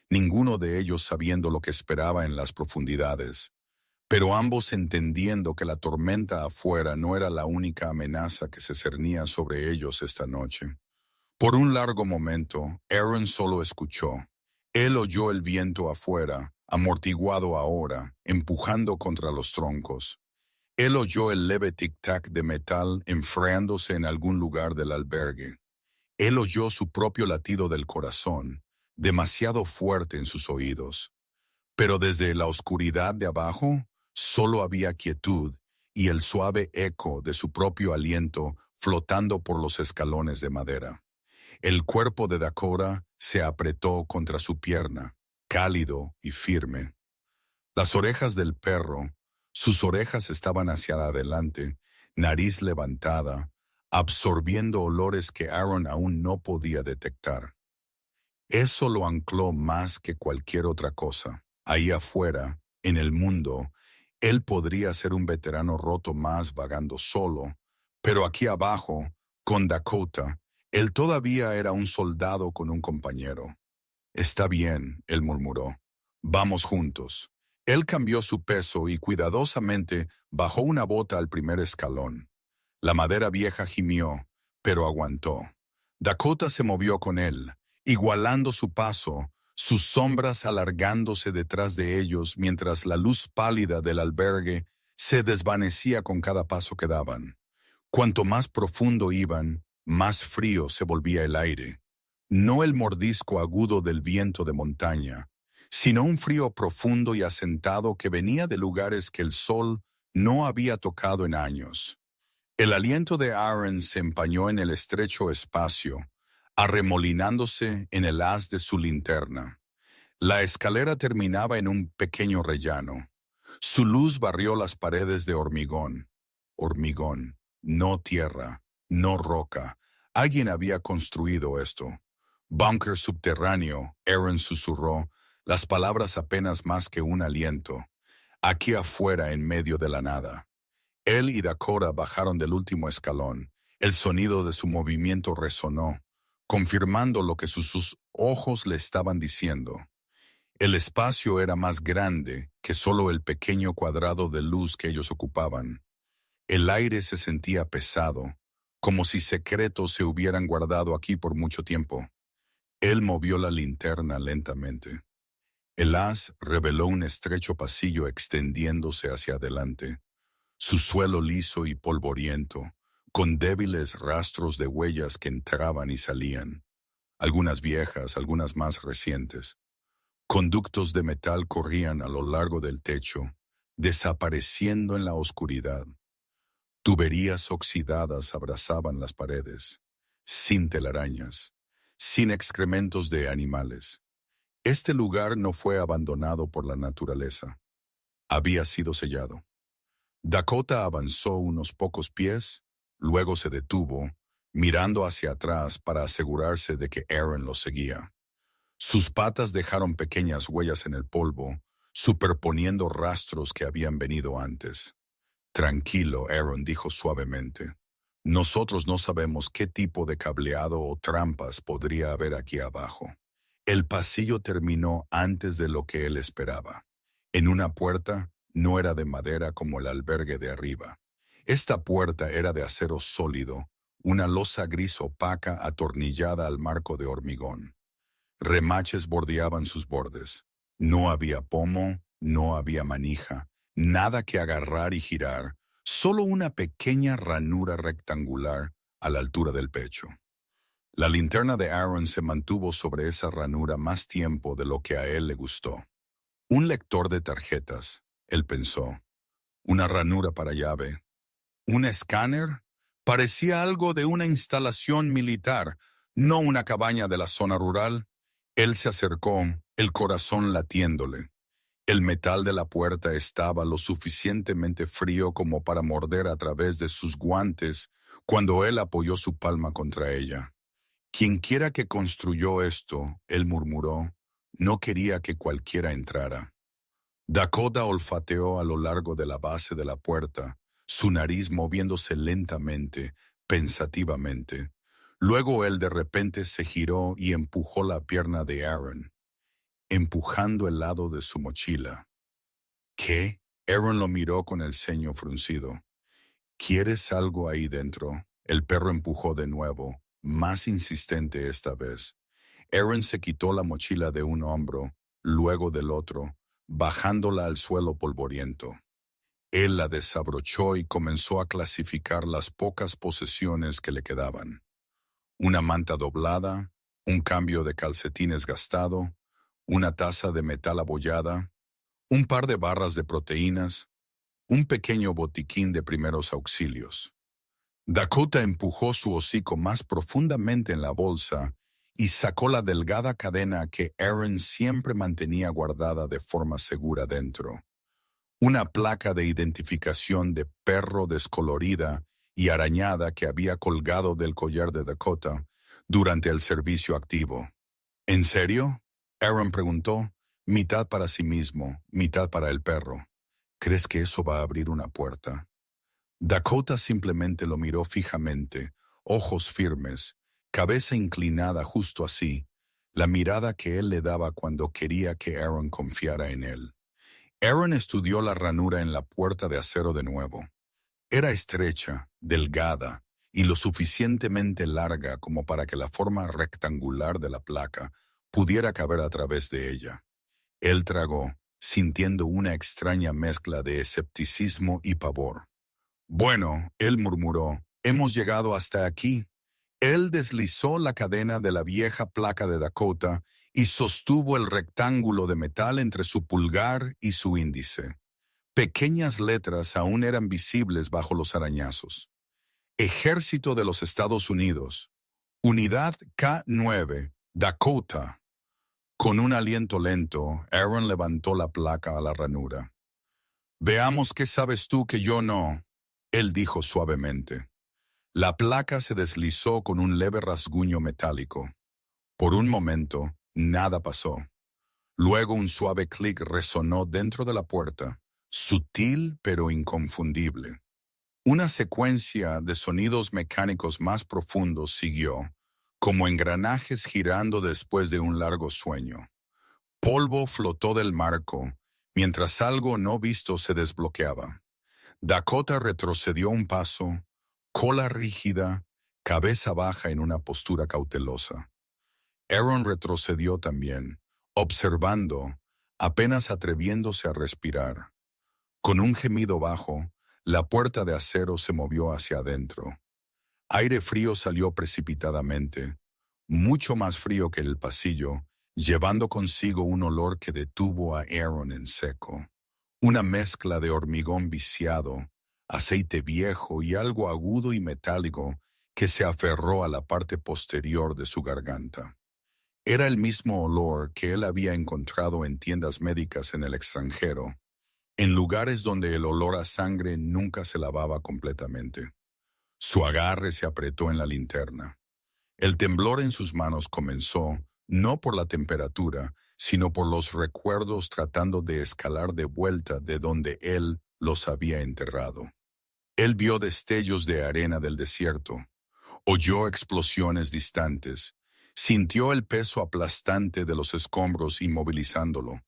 ninguno de ellos sabiendo lo que esperaba en las profundidades, pero ambos entendiendo que la tormenta afuera no era la única amenaza que se cernía sobre ellos esta noche. Por un largo momento, Aaron solo escuchó. Él oyó el viento afuera, amortiguado ahora, empujando contra los troncos. Él oyó el leve tic-tac de metal enfriándose en algún lugar del albergue. Él oyó su propio latido del corazón, demasiado fuerte en sus oídos. Pero desde la oscuridad de abajo, solo había quietud y el suave eco de su propio aliento flotando por los escalones de madera. El cuerpo de Dakota se apretó contra su pierna, cálido y firme. Las orejas del perro, sus orejas estaban hacia adelante, nariz levantada, absorbiendo olores que Aaron aún no podía detectar. Eso lo ancló más que cualquier otra cosa. Ahí afuera, en el mundo, él podría ser un veterano roto más vagando solo, pero aquí abajo, con Dakota, Él todavía era un soldado con un compañero. Está bien, él murmuró. Vamos juntos. Él cambió su peso y cuidadosamente bajó una bota al primer escalón. La madera vieja gimió, pero aguantó. Dakota se movió con él, igualando su paso, sus sombras alargándose detrás de ellos mientras la luz pálida del albergue se desvanecía con cada paso que daban. Cuanto más profundo iban, más frío se volvía el aire. No el mordisco agudo del viento de montaña, sino un frío profundo y asentado que venía de lugares que el sol no había tocado en años. El aliento de Aaron se empañó en el estrecho espacio, arremolinándose en el haz de su linterna. La escalera terminaba en un pequeño rellano. Su luz barrió las paredes de hormigón. Hormigón, no tierra, no roca. Alguien había construido esto. Búnker subterráneo, Aaron susurró, las palabras apenas más que un aliento. Aquí afuera en medio de la nada. Él y Dakota bajaron del último escalón. El sonido de su movimiento resonó, confirmando lo que sus ojos le estaban diciendo. El espacio era más grande que solo el pequeño cuadrado de luz que ellos ocupaban. El aire se sentía pesado, como si secretos se hubieran guardado aquí por mucho tiempo. Él movió la linterna lentamente. El haz reveló un estrecho pasillo extendiéndose hacia adelante, su suelo liso y polvoriento, con débiles rastros de huellas que entraban y salían, algunas viejas, algunas más recientes. Conductos de metal corrían a lo largo del techo, desapareciendo en la oscuridad. Tuberías oxidadas abrazaban las paredes, sin telarañas, sin excrementos de animales. Este lugar no fue abandonado por la naturaleza. Había sido sellado. Dakota avanzó unos pocos pies, luego se detuvo, mirando hacia atrás para asegurarse de que Aaron lo seguía. Sus patas dejaron pequeñas huellas en el polvo, superponiendo rastros que habían venido antes. Tranquilo, Aaron dijo suavemente. Nosotros no sabemos qué tipo de cableado o trampas podría haber aquí abajo. El pasillo terminó antes de lo que él esperaba. En una puerta, no era de madera como el albergue de arriba. Esta puerta era de acero sólido, una losa gris opaca atornillada al marco de hormigón. Remaches bordeaban sus bordes. No había pomo, no había manija, nada que agarrar y girar, solo una pequeña ranura rectangular a la altura del pecho. La linterna de Aaron se mantuvo sobre esa ranura más tiempo de lo que a él le gustó. Un lector de tarjetas, él pensó. Una ranura para llave. ¿Un escáner? Parecía algo de una instalación militar, no una cabaña de la zona rural. Él se acercó, el corazón latiéndole. El metal de la puerta estaba lo suficientemente frío como para morder a través de sus guantes cuando él apoyó su palma contra ella. Quienquiera que construyó esto, él murmuró, no quería que cualquiera entrara. Dakota olfateó a lo largo de la base de la puerta, su nariz moviéndose lentamente, pensativamente. Luego él de repente se giró y empujó la pierna de Aaron, empujando el lado de su mochila. ¿Qué? Aaron lo miró con el ceño fruncido. ¿Quieres algo ahí dentro? El perro empujó de nuevo, más insistente esta vez. Aaron se quitó la mochila de un hombro, luego del otro, bajándola al suelo polvoriento. Él la desabrochó y comenzó a clasificar las pocas posesiones que le quedaban. Una manta doblada, un cambio de calcetines gastado, una taza de metal abollada, un par de barras de proteínas, un pequeño botiquín de primeros auxilios. Dakota empujó su hocico más profundamente en la bolsa y sacó la delgada cadena que Aaron siempre mantenía guardada de forma segura dentro. Una placa de identificación de perro descolorida y arañada que había colgado del collar de Dakota durante el servicio activo. ¿En serio? Aaron preguntó, mitad para sí mismo, mitad para el perro. ¿Crees que eso va a abrir una puerta? Dakota simplemente lo miró fijamente, ojos firmes, cabeza inclinada justo así, la mirada que él le daba cuando quería que Aaron confiara en él. Aaron estudió la ranura en la puerta de acero de nuevo. Era estrecha, delgada y lo suficientemente larga como para que la forma rectangular de la placa pudiera caber a través de ella. Él tragó, sintiendo una extraña mezcla de escepticismo y pavor. Bueno, él murmuró, hemos llegado hasta aquí. Él deslizó la cadena de la vieja placa de Dakota y sostuvo el rectángulo de metal entre su pulgar y su índice. Pequeñas letras aún eran visibles bajo los arañazos. Ejército de los Estados Unidos. Unidad K9, Dakota. Con un aliento lento, Aaron levantó la placa a la ranura. Veamos qué sabes tú que yo no, él dijo suavemente. La placa se deslizó con un leve rasguño metálico. Por un momento, nada pasó. Luego un suave clic resonó dentro de la puerta, sutil pero inconfundible. Una secuencia de sonidos mecánicos más profundos siguió, como engranajes girando después de un largo sueño. Polvo flotó del marco, mientras algo no visto se desbloqueaba. Dakota retrocedió un paso, cola rígida, cabeza baja en una postura cautelosa. Aaron retrocedió también, observando, apenas atreviéndose a respirar. Con un gemido bajo, la puerta de acero se movió hacia adentro. Aire frío salió precipitadamente, mucho más frío que el pasillo, llevando consigo un olor que detuvo a Aaron en seco. Una mezcla de hormigón viciado, aceite viejo y algo agudo y metálico que se aferró a la parte posterior de su garganta. Era el mismo olor que él había encontrado en tiendas médicas en el extranjero, en lugares donde el olor a sangre nunca se lavaba completamente. Su agarre se apretó en la linterna. El temblor en sus manos comenzó, no por la temperatura, sino por los recuerdos tratando de escalar de vuelta de donde él los había enterrado. Él vio destellos de arena del desierto, oyó explosiones distantes, sintió el peso aplastante de los escombros inmovilizándolo.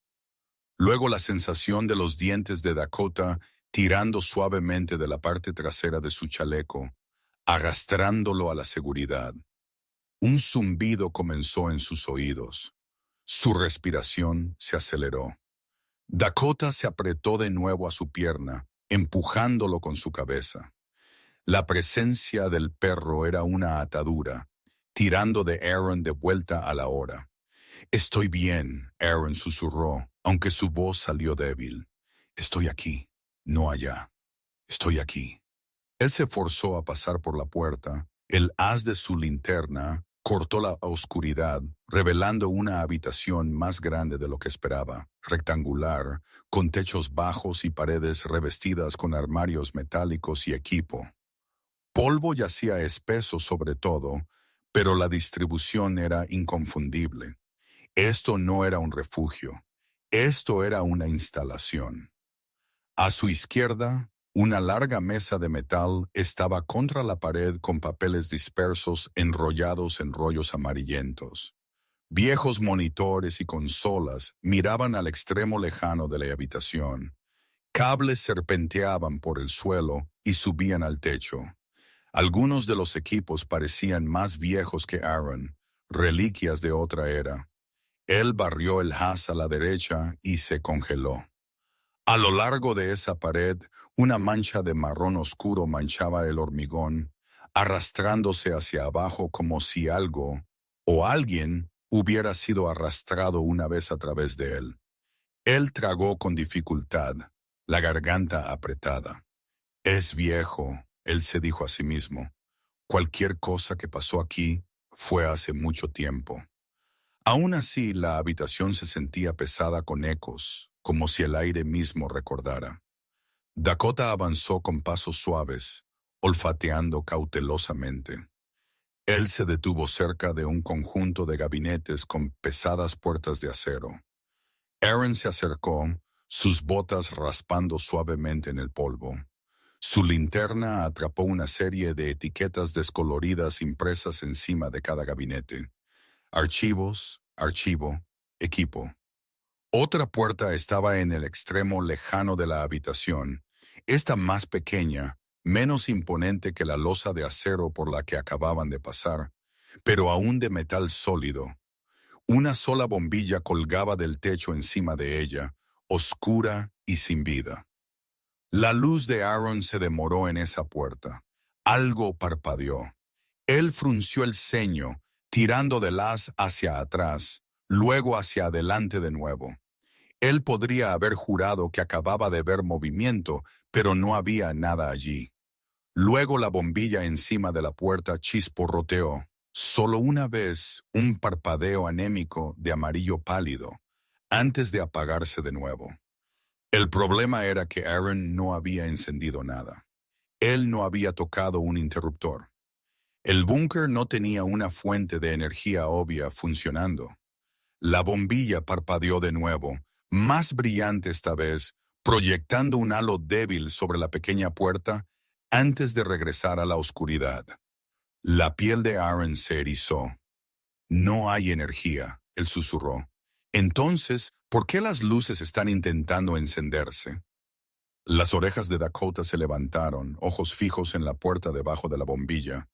Luego la sensación de los dientes de Dakota tirando suavemente de la parte trasera de su chaleco, arrastrándolo a la seguridad. Un zumbido comenzó en sus oídos. Su respiración se aceleró. Dakota se apretó de nuevo a su pierna, empujándolo con su cabeza. La presencia del perro era una atadura, tirando de Aaron de vuelta a la hora. «Estoy bien», Aaron susurró, aunque su voz salió débil. «Estoy aquí, no allá. Estoy aquí». Él se forzó a pasar por la puerta. El haz de su linterna cortó la oscuridad, revelando una habitación más grande de lo que esperaba, rectangular, con techos bajos y paredes revestidas con armarios metálicos y equipo. Polvo yacía espeso sobre todo, pero la distribución era inconfundible. Esto no era un refugio, esto era una instalación. A su izquierda, una larga mesa de metal estaba contra la pared con papeles dispersos enrollados en rollos amarillentos. Viejos monitores y consolas miraban al extremo lejano de la habitación. Cables serpenteaban por el suelo y subían al techo. Algunos de los equipos parecían más viejos que Aaron, reliquias de otra era. Él barrió el haz a la derecha y se congeló. A lo largo de esa pared, una mancha de marrón oscuro manchaba el hormigón, arrastrándose hacia abajo como si algo o alguien hubiera sido arrastrado una vez a través de él. Él tragó con dificultad, la garganta apretada. «Es viejo», él se dijo a sí mismo. «Cualquier cosa que pasó aquí fue hace mucho tiempo». Aún así, la habitación se sentía pesada con ecos, como si el aire mismo recordara. Dakota avanzó con pasos suaves, olfateando cautelosamente. Él se detuvo cerca de un conjunto de gabinetes con pesadas puertas de acero. Aaron se acercó, sus botas raspando suavemente en el polvo. Su linterna atrapó una serie de etiquetas descoloridas impresas encima de cada gabinete. Archivos, archivo, equipo. Otra puerta estaba en el extremo lejano de la habitación, esta más pequeña, menos imponente que la losa de acero por la que acababan de pasar, pero aún de metal sólido. Una sola bombilla colgaba del techo encima de ella, oscura y sin vida. La luz de Aaron se demoró en esa puerta. Algo parpadeó. Él frunció el ceño, tirando del haz hacia atrás, luego hacia adelante de nuevo. Él podría haber jurado que acababa de ver movimiento, pero no había nada allí. Luego la bombilla encima de la puerta chisporroteó. Solo una vez, un parpadeo anémico de amarillo pálido, antes de apagarse de nuevo. El problema era que Aaron no había encendido nada. Él no había tocado un interruptor. El búnker no tenía una fuente de energía obvia funcionando. La bombilla parpadeó de nuevo, más brillante esta vez, proyectando un halo débil sobre la pequeña puerta antes de regresar a la oscuridad. La piel de Aaron se erizó. No hay energía, él susurró. Entonces, ¿por qué las luces están intentando encenderse? Las orejas de Dakota se levantaron, ojos fijos en la puerta debajo de la bombilla.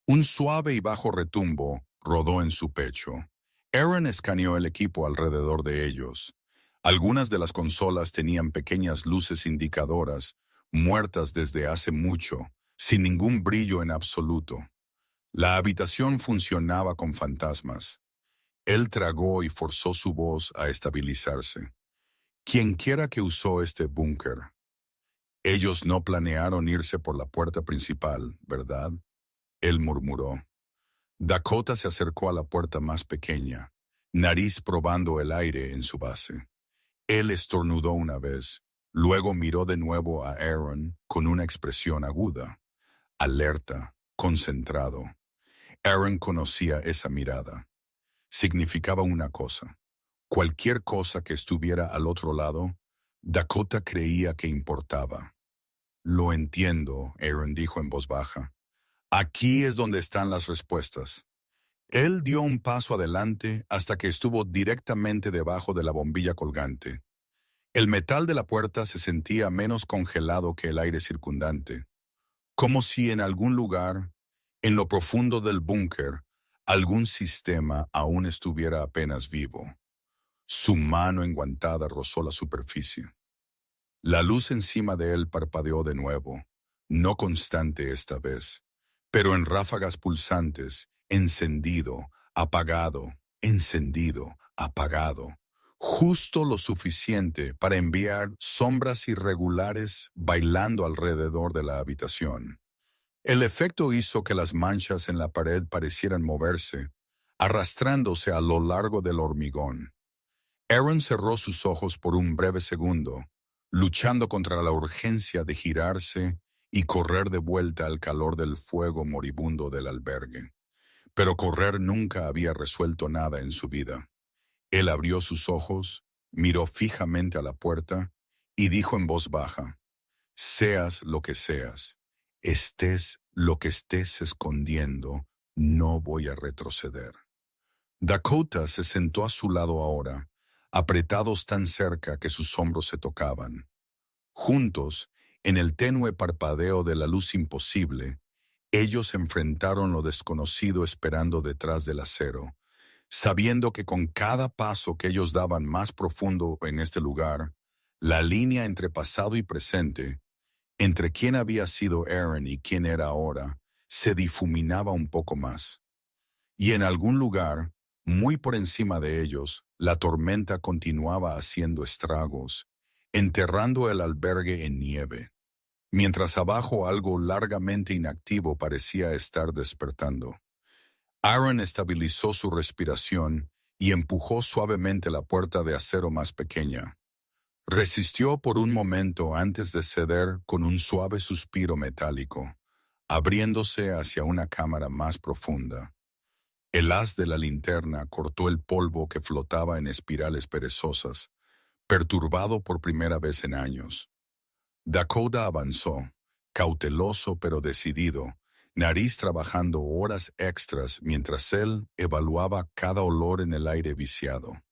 Un suave y bajo retumbo rodó en su pecho. Aaron escaneó el equipo alrededor de ellos. Algunas de las consolas tenían pequeñas luces indicadoras, muertas desde hace mucho, sin ningún brillo en absoluto. La habitación funcionaba con fantasmas. Él tragó y forzó su voz a estabilizarse. Quienquiera que usó este búnker. Ellos no planearon irse por la puerta principal, ¿verdad? Él murmuró. Dakota se acercó a la puerta más pequeña, nariz probando el aire en su base. Él estornudó una vez, luego miró de nuevo a Aaron con una expresión aguda, alerta, concentrado. Aaron conocía esa mirada. Significaba una cosa. Cualquier cosa que estuviera al otro lado, Dakota creía que importaba. Lo entiendo, Aaron dijo en voz baja. Aquí es donde están las respuestas. Él dio un paso adelante hasta que estuvo directamente debajo de la bombilla colgante. El metal de la puerta se sentía menos congelado que el aire circundante, como si en algún lugar, en lo profundo del búnker, algún sistema aún estuviera apenas vivo. Su mano enguantada rozó la superficie. La luz encima de él parpadeó de nuevo, no constante esta vez, pero en ráfagas pulsantes, encendido, apagado, encendido, apagado, justo lo suficiente para enviar sombras irregulares bailando alrededor de la habitación. El efecto hizo que las manchas en la pared parecieran moverse, arrastrándose a lo largo del hormigón. Aaron cerró sus ojos por un breve segundo, luchando contra la urgencia de girarse y correr de vuelta al calor del fuego moribundo del albergue. Pero correr nunca había resuelto nada en su vida. Él abrió sus ojos, miró fijamente a la puerta y dijo en voz baja, «Seas lo que seas, estés lo que estés escondiendo, no voy a retroceder». Dakota se sentó a su lado ahora, apretados tan cerca que sus hombros se tocaban. Juntos, en el tenue parpadeo de la luz imposible, ellos enfrentaron lo desconocido esperando detrás del acero, sabiendo que con cada paso que ellos daban más profundo en este lugar, la línea entre pasado y presente, entre quién había sido Aaron y quién era ahora, se difuminaba un poco más. Y en algún lugar, muy por encima de ellos, la tormenta continuaba haciendo estragos, enterrando el albergue en nieve, mientras abajo algo largamente inactivo parecía estar despertando. Aaron estabilizó su respiración y empujó suavemente la puerta de acero más pequeña. Resistió por un momento antes de ceder con un suave suspiro metálico, abriéndose hacia una cámara más profunda. El haz de la linterna cortó el polvo que flotaba en espirales perezosas, perturbado por primera vez en años. Dakota avanzó, cauteloso pero decidido, nariz trabajando horas extras mientras él evaluaba cada olor en el aire viciado.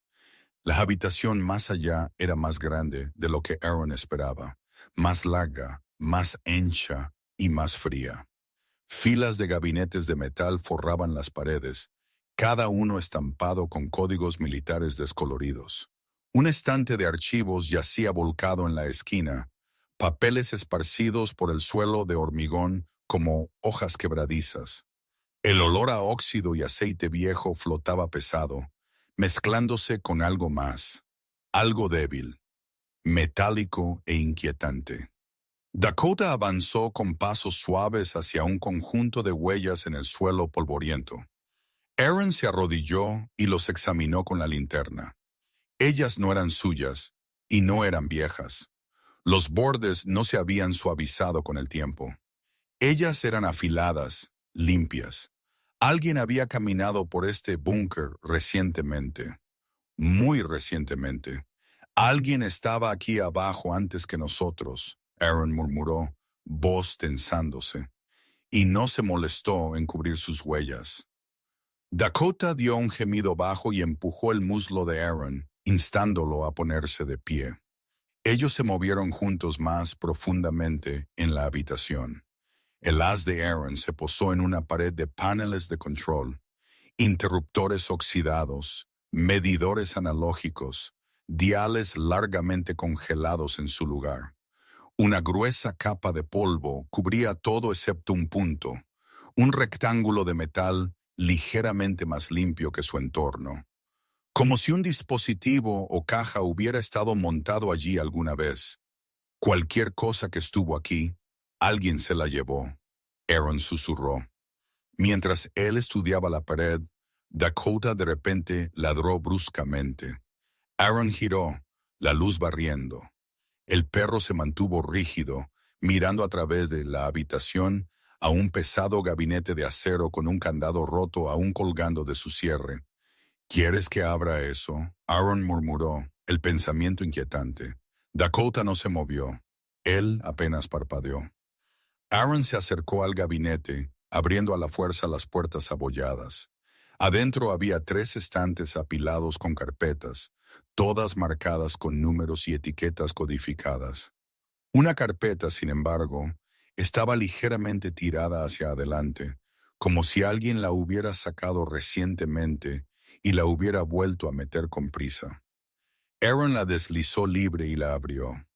La habitación más allá era más grande de lo que Aaron esperaba, más larga, más ancha y más fría. Filas de gabinetes de metal forraban las paredes, cada uno estampado con códigos militares descoloridos. Un estante de archivos yacía volcado en la esquina, papeles esparcidos por el suelo de hormigón como hojas quebradizas. El olor a óxido y aceite viejo flotaba pesado, mezclándose con algo más, algo débil, metálico e inquietante. Dakota avanzó con pasos suaves hacia un conjunto de huellas en el suelo polvoriento. Aaron se arrodilló y los examinó con la linterna. Ellas no eran suyas y no eran viejas. Los bordes no se habían suavizado con el tiempo. Ellas eran afiladas, limpias. Alguien había caminado por este búnker recientemente, muy recientemente. Alguien estaba aquí abajo antes que nosotros, Aaron murmuró, voz tensándose, y no se molestó en cubrir sus huellas. Dakota dio un gemido bajo y empujó el muslo de Aaron, instándolo a ponerse de pie. Ellos se movieron juntos más profundamente en la habitación. El haz de Aaron se posó en una pared de paneles de control, interruptores oxidados, medidores analógicos, diales largamente congelados en su lugar. Una gruesa capa de polvo cubría todo excepto un punto, un rectángulo de metal ligeramente más limpio que su entorno. Como si un dispositivo o caja hubiera estado montado allí alguna vez. Cualquier cosa que estuvo aquí, alguien se la llevó, Aaron susurró. Mientras él estudiaba la pared, Dakota de repente ladró bruscamente. Aaron giró, la luz barriendo. El perro se mantuvo rígido, mirando a través de la habitación a un pesado gabinete de acero con un candado roto aún colgando de su cierre. ¿Quieres que abra eso? Aaron murmuró, el pensamiento inquietante. Dakota no se movió. Él apenas parpadeó. Aaron se acercó al gabinete, abriendo a la fuerza las puertas abolladas. Adentro había 3 estantes apilados con carpetas, todas marcadas con números y etiquetas codificadas. Una carpeta, sin embargo, estaba ligeramente tirada hacia adelante, como si alguien la hubiera sacado recientemente y la hubiera vuelto a meter con prisa. Aaron la deslizó libre y la abrió.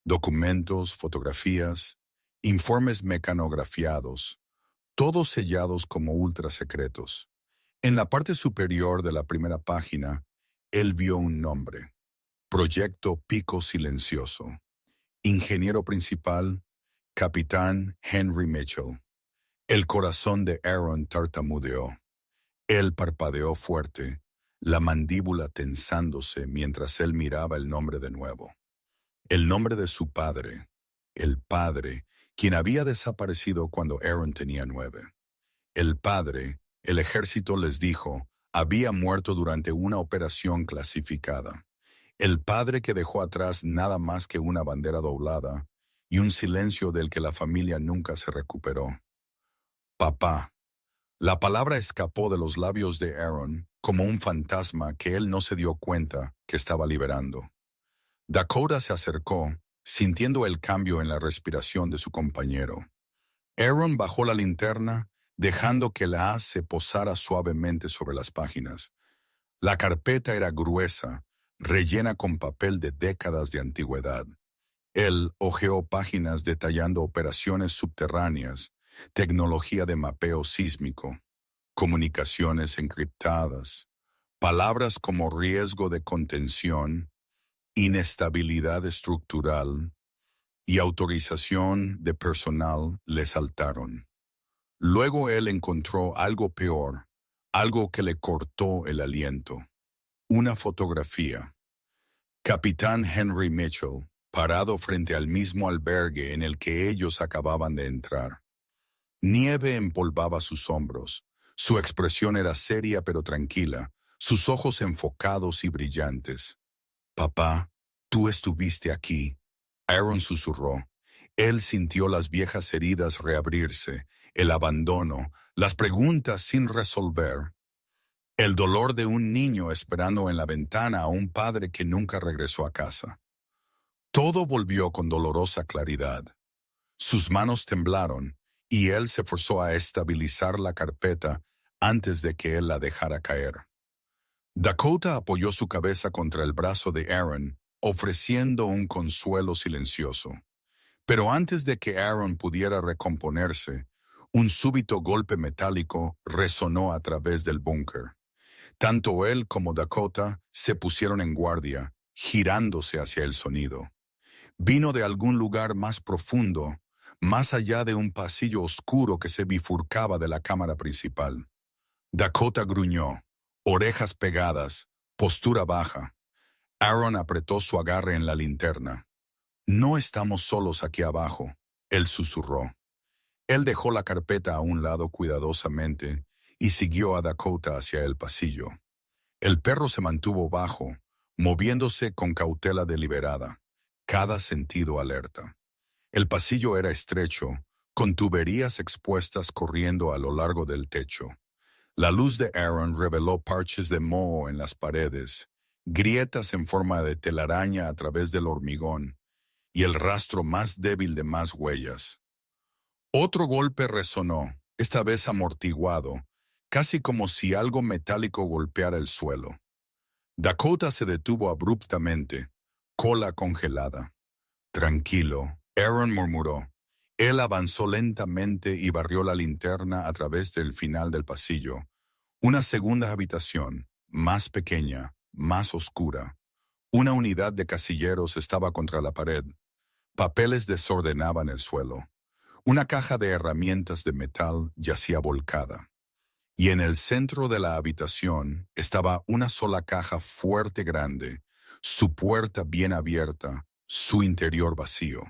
Documentos, fotografías, informes mecanografiados, todos sellados como ultrasecretos. En la parte superior de la primera página, él vio un nombre: Proyecto Pico Silencioso. Ingeniero principal, Capitán Henry Mitchell. El corazón de Aaron tartamudeó. Él parpadeó fuerte, la mandíbula tensándose mientras él miraba el nombre de nuevo. El nombre de su padre, el padre, quien había desaparecido cuando Aaron tenía 9. El padre, el ejército les dijo, había muerto durante una operación clasificada. El padre que dejó atrás nada más que una bandera doblada y un silencio del que la familia nunca se recuperó. Papá. La palabra escapó de los labios de Aaron como un fantasma que él no se dio cuenta que estaba liberando. Dakota se acercó, sintiendo el cambio en la respiración de su compañero. Aaron bajó la linterna, dejando que la haz se posara suavemente sobre las páginas. La carpeta era gruesa, rellena con papel de décadas de antigüedad. Él hojeó páginas detallando operaciones subterráneas, tecnología de mapeo sísmico, comunicaciones encriptadas, palabras como riesgo de contención, inestabilidad estructural y autorización de personal le saltaron. Luego él encontró algo peor, algo que le cortó el aliento. Una fotografía. Capitán Henry Mitchell, parado frente al mismo albergue en el que ellos acababan de entrar. Nieve empolvaba sus hombros. Su expresión era seria pero tranquila, sus ojos enfocados y brillantes. Papá, tú estuviste aquí, Aaron susurró. Él sintió las viejas heridas reabrirse, el abandono, las preguntas sin resolver, el dolor de un niño esperando en la ventana a un padre que nunca regresó a casa. Todo volvió con dolorosa claridad. Sus manos temblaron y él se forzó a estabilizar la carpeta antes de que él la dejara caer. Dakota apoyó su cabeza contra el brazo de Aaron, ofreciendo un consuelo silencioso. Pero antes de que Aaron pudiera recomponerse, un súbito golpe metálico resonó a través del búnker. Tanto él como Dakota se pusieron en guardia, girándose hacia el sonido. Vino de algún lugar más profundo, más allá de un pasillo oscuro que se bifurcaba de la cámara principal. Dakota gruñó, orejas pegadas, postura baja. Aaron apretó su agarre en la linterna. «No estamos solos aquí abajo», él susurró. Él dejó la carpeta a un lado cuidadosamente y siguió a Dakota hacia el pasillo. El perro se mantuvo bajo, moviéndose con cautela deliberada, cada sentido alerta. El pasillo era estrecho, con tuberías expuestas corriendo a lo largo del techo. La luz de Aaron reveló parches de moho en las paredes, grietas en forma de telaraña a través del hormigón, y el rastro más débil de más huellas. Otro golpe resonó, esta vez amortiguado, casi como si algo metálico golpeara el suelo. Dakota se detuvo abruptamente, cola congelada. «Tranquilo», Aaron murmuró. Él avanzó lentamente y barrió la linterna a través del final del pasillo. Una segunda habitación, más pequeña, más oscura. Una unidad de casilleros estaba contra la pared. Papeles desordenaban el suelo. Una caja de herramientas de metal yacía volcada. Y en el centro de la habitación estaba una sola caja fuerte grande, su puerta bien abierta, su interior vacío.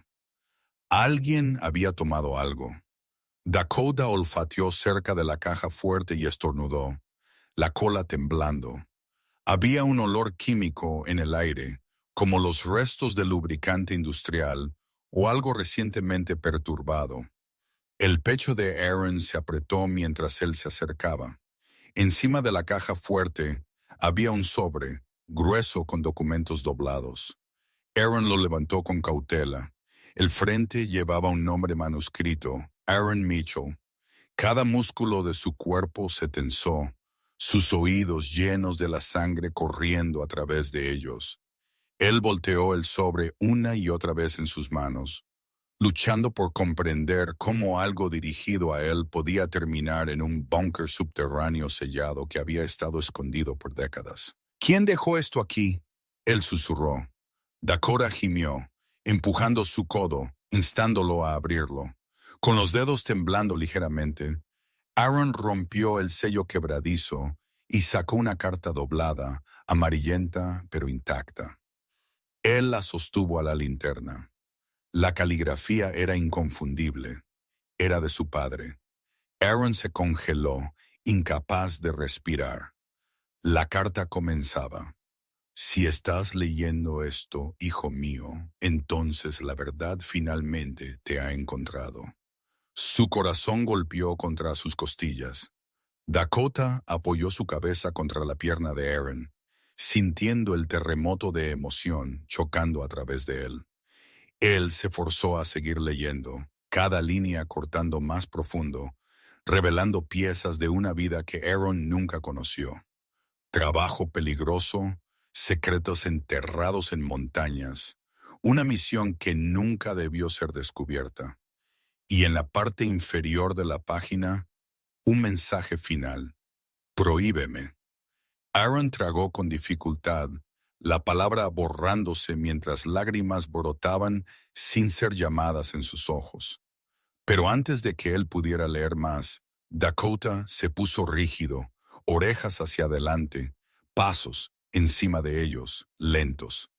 Alguien había tomado algo. Dakota olfateó cerca de la caja fuerte y estornudó, la cola temblando. Había un olor químico en el aire, como los restos de lubricante industrial o algo recientemente perturbado. El pecho de Aaron se apretó mientras él se acercaba. Encima de la caja fuerte había un sobre, grueso con documentos doblados. Aaron lo levantó con cautela. El frente llevaba un nombre manuscrito, Aaron Mitchell. Cada músculo de su cuerpo se tensó, sus oídos llenos de la sangre corriendo a través de ellos. Él volteó el sobre una y otra vez en sus manos, luchando por comprender cómo algo dirigido a él podía terminar en un búnker subterráneo sellado que había estado escondido por décadas. «¿Quién dejó esto aquí?», él susurró. Dakota gimió, empujando su codo, instándolo a abrirlo. Con los dedos temblando ligeramente, Aaron rompió el sello quebradizo y sacó una carta doblada, amarillenta pero intacta. Él la sostuvo a la linterna. La caligrafía era inconfundible. Era de su padre. Aaron se congeló, incapaz de respirar. La carta comenzaba: «Si estás leyendo esto, hijo mío, entonces la verdad finalmente te ha encontrado». Su corazón golpeó contra sus costillas. Dakota apoyó su cabeza contra la pierna de Aaron, sintiendo el terremoto de emoción chocando a través de él. Él se forzó a seguir leyendo, cada línea cortando más profundo, revelando piezas de una vida que Aaron nunca conoció. Trabajo peligroso, secretos enterrados en montañas, una misión que nunca debió ser descubierta. Y en la parte inferior de la página, un mensaje final: «Prohíbeme». Aaron tragó con dificultad, la palabra borrándose mientras lágrimas brotaban sin ser llamadas en sus ojos. Pero antes de que él pudiera leer más, Dakota se puso rígido, orejas hacia adelante, pasos encima de ellos, lentos.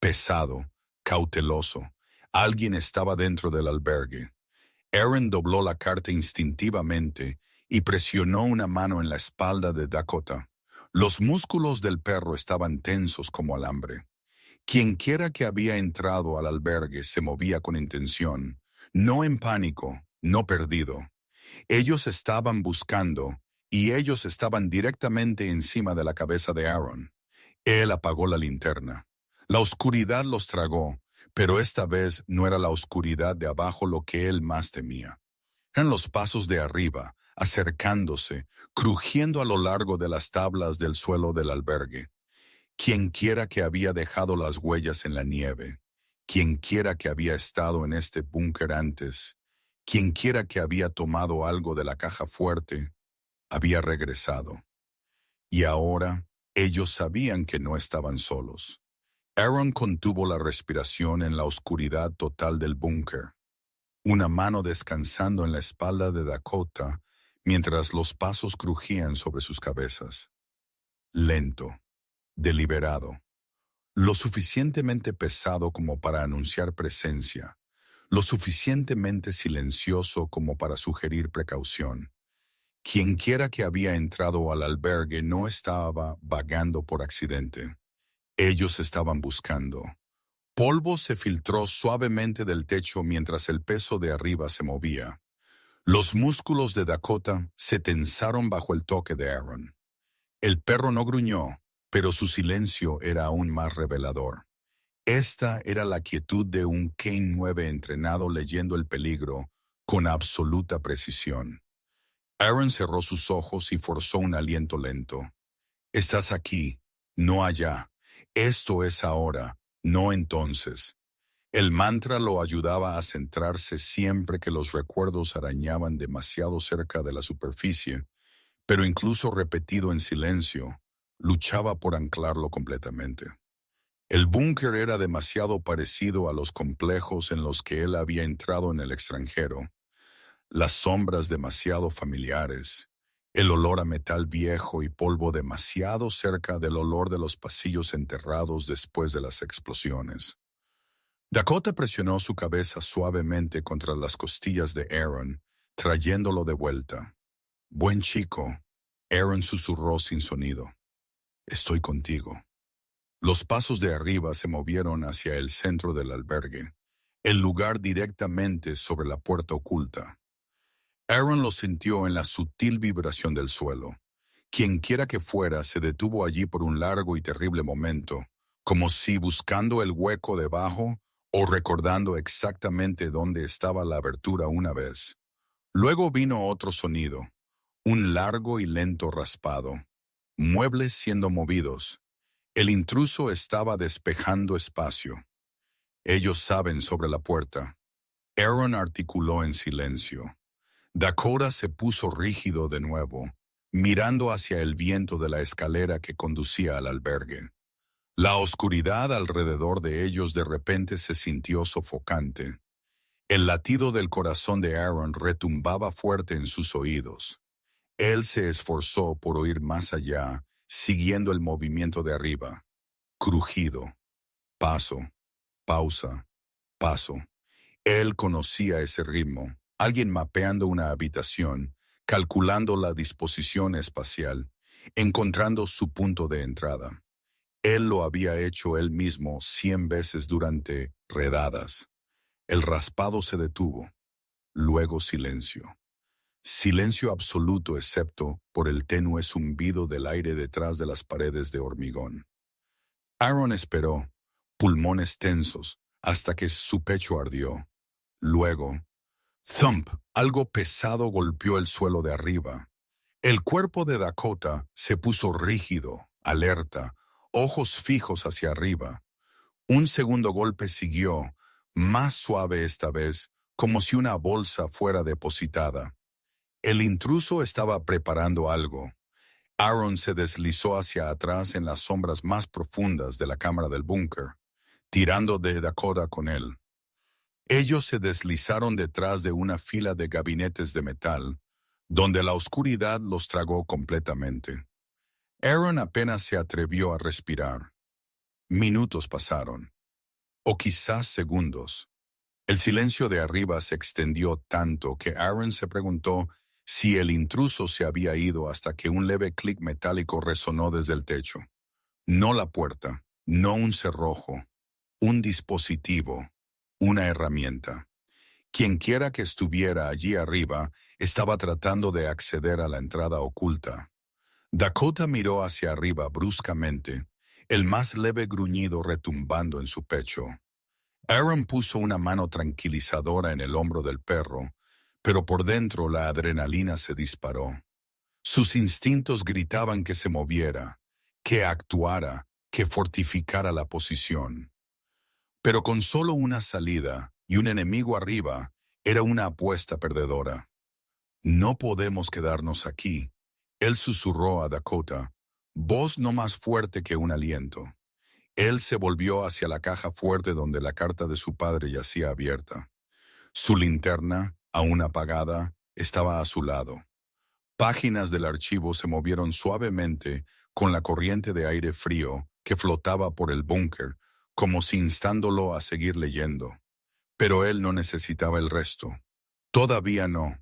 Pesado, cauteloso. Alguien estaba dentro del albergue. Aaron dobló la carta instintivamente y presionó una mano en la espalda de Dakota. Los músculos del perro estaban tensos como alambre. Quienquiera que había entrado al albergue se movía con intención, No en pánico, no perdido. Ellos estaban buscando, y ellos estaban directamente encima de la cabeza de Aaron. Él apagó la linterna. La oscuridad los tragó, pero esta vez no era la oscuridad de abajo lo que él más temía. Eran los pasos de arriba, acercándose, crujiendo a lo largo de las tablas del suelo del albergue. Quienquiera que había dejado las huellas en la nieve, quienquiera que había estado en este búnker antes, quienquiera que había tomado algo de la caja fuerte, había regresado. Y ahora ellos sabían que no estaban solos. Aaron contuvo la respiración en la oscuridad total del búnker, una mano descansando en la espalda de Dakota mientras los pasos crujían sobre sus cabezas. Lento, deliberado, lo suficientemente pesado como para anunciar presencia, lo suficientemente silencioso como para sugerir precaución. Quienquiera que había entrado al albergue no estaba vagando por accidente. Ellos estaban buscando. Polvo se filtró suavemente del techo mientras el peso de arriba se movía. Los músculos de Dakota se tensaron bajo el toque de Aaron. El perro no gruñó, pero su silencio era aún más revelador. Esta era la quietud de un Kane 9 entrenado leyendo el peligro con absoluta precisión. Aaron cerró sus ojos y forzó un aliento lento. Estás aquí, no allá. Esto es ahora, no entonces. El mantra lo ayudaba a centrarse siempre que los recuerdos arañaban demasiado cerca de la superficie, pero incluso repetido en silencio, luchaba por anclarlo completamente. El búnker era demasiado parecido a los complejos en los que él había entrado en el extranjero. Las sombras demasiado familiares, el olor a metal viejo y polvo demasiado cerca del olor de los pasillos enterrados después de las explosiones. Dakota presionó su cabeza suavemente contra las costillas de Aaron, trayéndolo de vuelta. Buen chico, Aaron susurró sin sonido. Estoy contigo. Los pasos de arriba se movieron hacia el centro del albergue, el lugar directamente sobre la puerta oculta. Aaron lo sintió en la sutil vibración del suelo. Quienquiera que fuera se detuvo allí por un largo y terrible momento, como si buscando el hueco debajo o recordando exactamente dónde estaba la abertura una vez. Luego vino otro sonido, un largo y lento raspado, muebles siendo movidos. El intruso estaba despejando espacio. Ellos saben sobre la puerta. Aaron articuló en silencio. Dakota se puso rígido de nuevo, mirando hacia el viento de la escalera que conducía al albergue. La oscuridad alrededor de ellos de repente se sintió sofocante. El latido del corazón de Aaron retumbaba fuerte en sus oídos. Él se esforzó por oír más allá, siguiendo el movimiento de arriba. Crujido. Paso. Pausa. Paso. Él conocía ese ritmo. Alguien mapeando una habitación, calculando la disposición espacial, encontrando su punto de entrada. Él lo había hecho él mismo 100 veces durante redadas. El raspado se detuvo. Luego silencio. Silencio absoluto excepto por el tenue zumbido del aire detrás de las paredes de hormigón. Aaron esperó, pulmones tensos, hasta que su pecho ardió. Luego, thump, algo pesado golpeó el suelo de arriba. El cuerpo de Dakota se puso rígido, alerta, ojos fijos hacia arriba. Un segundo golpe siguió, más suave esta vez, como si una bolsa fuera depositada. El intruso estaba preparando algo. Aaron se deslizó hacia atrás en las sombras más profundas de la cámara del búnker, tirando de Dakota con él. Ellos se deslizaron detrás de una fila de gabinetes de metal, donde la oscuridad los tragó completamente. Aaron apenas se atrevió a respirar. Minutos pasaron, o quizás segundos. El silencio de arriba se extendió tanto que Aaron se preguntó si el intruso se había ido hasta que un leve clic metálico resonó desde el techo. No la puerta, no un cerrojo, un dispositivo, una herramienta. Quienquiera que estuviera allí arriba estaba tratando de acceder a la entrada oculta. Dakota miró hacia arriba bruscamente, el más leve gruñido retumbando en su pecho. Aaron puso una mano tranquilizadora en el hombro del perro, pero por dentro la adrenalina se disparó. Sus instintos gritaban que se moviera, que actuara, que fortificara la posición. Pero con solo una salida y un enemigo arriba, era una apuesta perdedora. No podemos quedarnos aquí, él susurró a Dakota, voz no más fuerte que un aliento. Él se volvió hacia la caja fuerte donde la carta de su padre yacía abierta. Su linterna, aún apagada, estaba a su lado. Páginas del archivo se movieron suavemente con la corriente de aire frío que flotaba por el búnker, como si instándolo a seguir leyendo. Pero él no necesitaba el resto. Todavía no.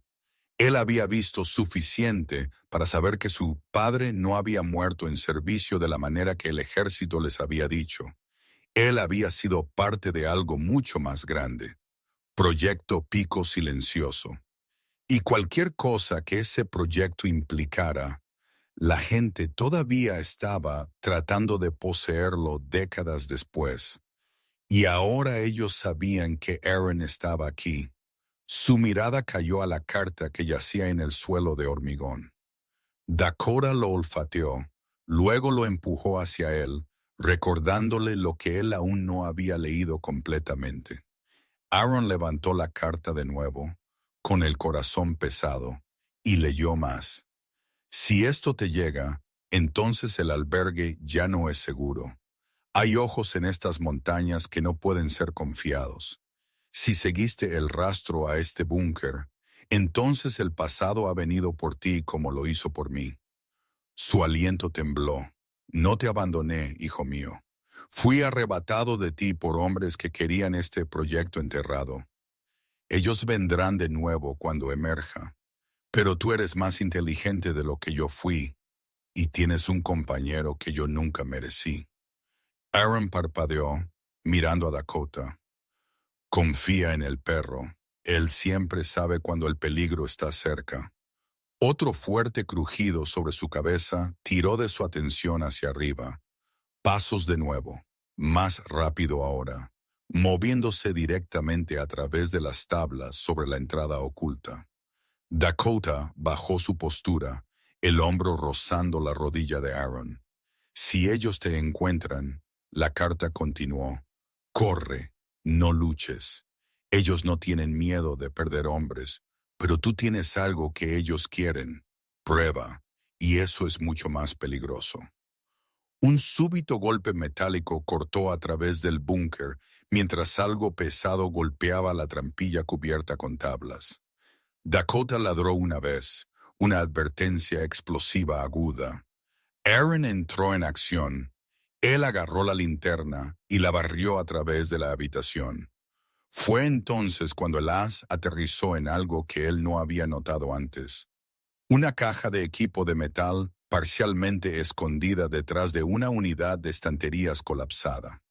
Él había visto suficiente para saber que su padre no había muerto en servicio de la manera que el ejército les había dicho. Él había sido parte de algo mucho más grande. Proyecto Pico Silencioso. Y cualquier cosa que ese proyecto implicara, la gente todavía estaba tratando de poseerlo décadas después. Y ahora ellos sabían que Aaron estaba aquí. Su mirada cayó a la carta que yacía en el suelo de hormigón. Dakota lo olfateó, luego lo empujó hacia él, recordándole lo que él aún no había leído completamente. Aaron levantó la carta de nuevo, con el corazón pesado, y leyó más. Si esto te llega, entonces el albergue ya no es seguro. Hay ojos en estas montañas que no pueden ser confiados. Si seguiste el rastro a este búnker, entonces el pasado ha venido por ti como lo hizo por mí. Su aliento tembló. No te abandoné, hijo mío. Fui arrebatado de ti por hombres que querían este proyecto enterrado. Ellos vendrán de nuevo cuando emerja. Pero tú eres más inteligente de lo que yo fui, y tienes un compañero que yo nunca merecí. Aaron parpadeó, mirando a Dakota. Confía en el perro. Él siempre sabe cuando el peligro está cerca. Otro fuerte crujido sobre su cabeza tiró de su atención hacia arriba. Pasos de nuevo, más rápido ahora, moviéndose directamente a través de las tablas sobre la entrada oculta. Dakota bajó su postura, el hombro rozando la rodilla de Aaron. Si ellos te encuentran, la carta continuó. Corre, no luches. Ellos no tienen miedo de perder hombres, pero tú tienes algo que ellos quieren. Prueba, y eso es mucho más peligroso. Un súbito golpe metálico cortó a través del búnker mientras algo pesado golpeaba la trampilla cubierta con tablas. Dakota ladró una vez, una advertencia explosiva aguda. Aaron entró en acción. Él agarró la linterna y la barrió a través de la habitación. Fue entonces cuando el haz aterrizó en algo que él no había notado antes. Una caja de equipo de metal parcialmente escondida detrás de una unidad de estanterías colapsada.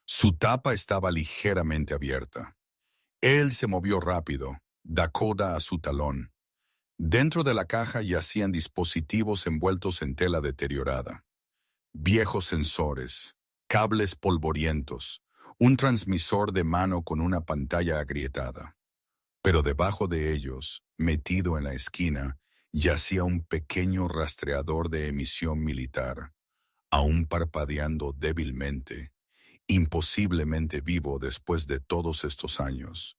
Su tapa estaba ligeramente abierta. Él se movió rápido, Dakota a su talón. Dentro de la caja yacían dispositivos envueltos en tela deteriorada. Viejos sensores, cables polvorientos, un transmisor de mano con una pantalla agrietada. Pero debajo de ellos, metido en la esquina, yacía un pequeño rastreador de emisión militar, aún parpadeando débilmente, imposiblemente vivo después de todos estos años.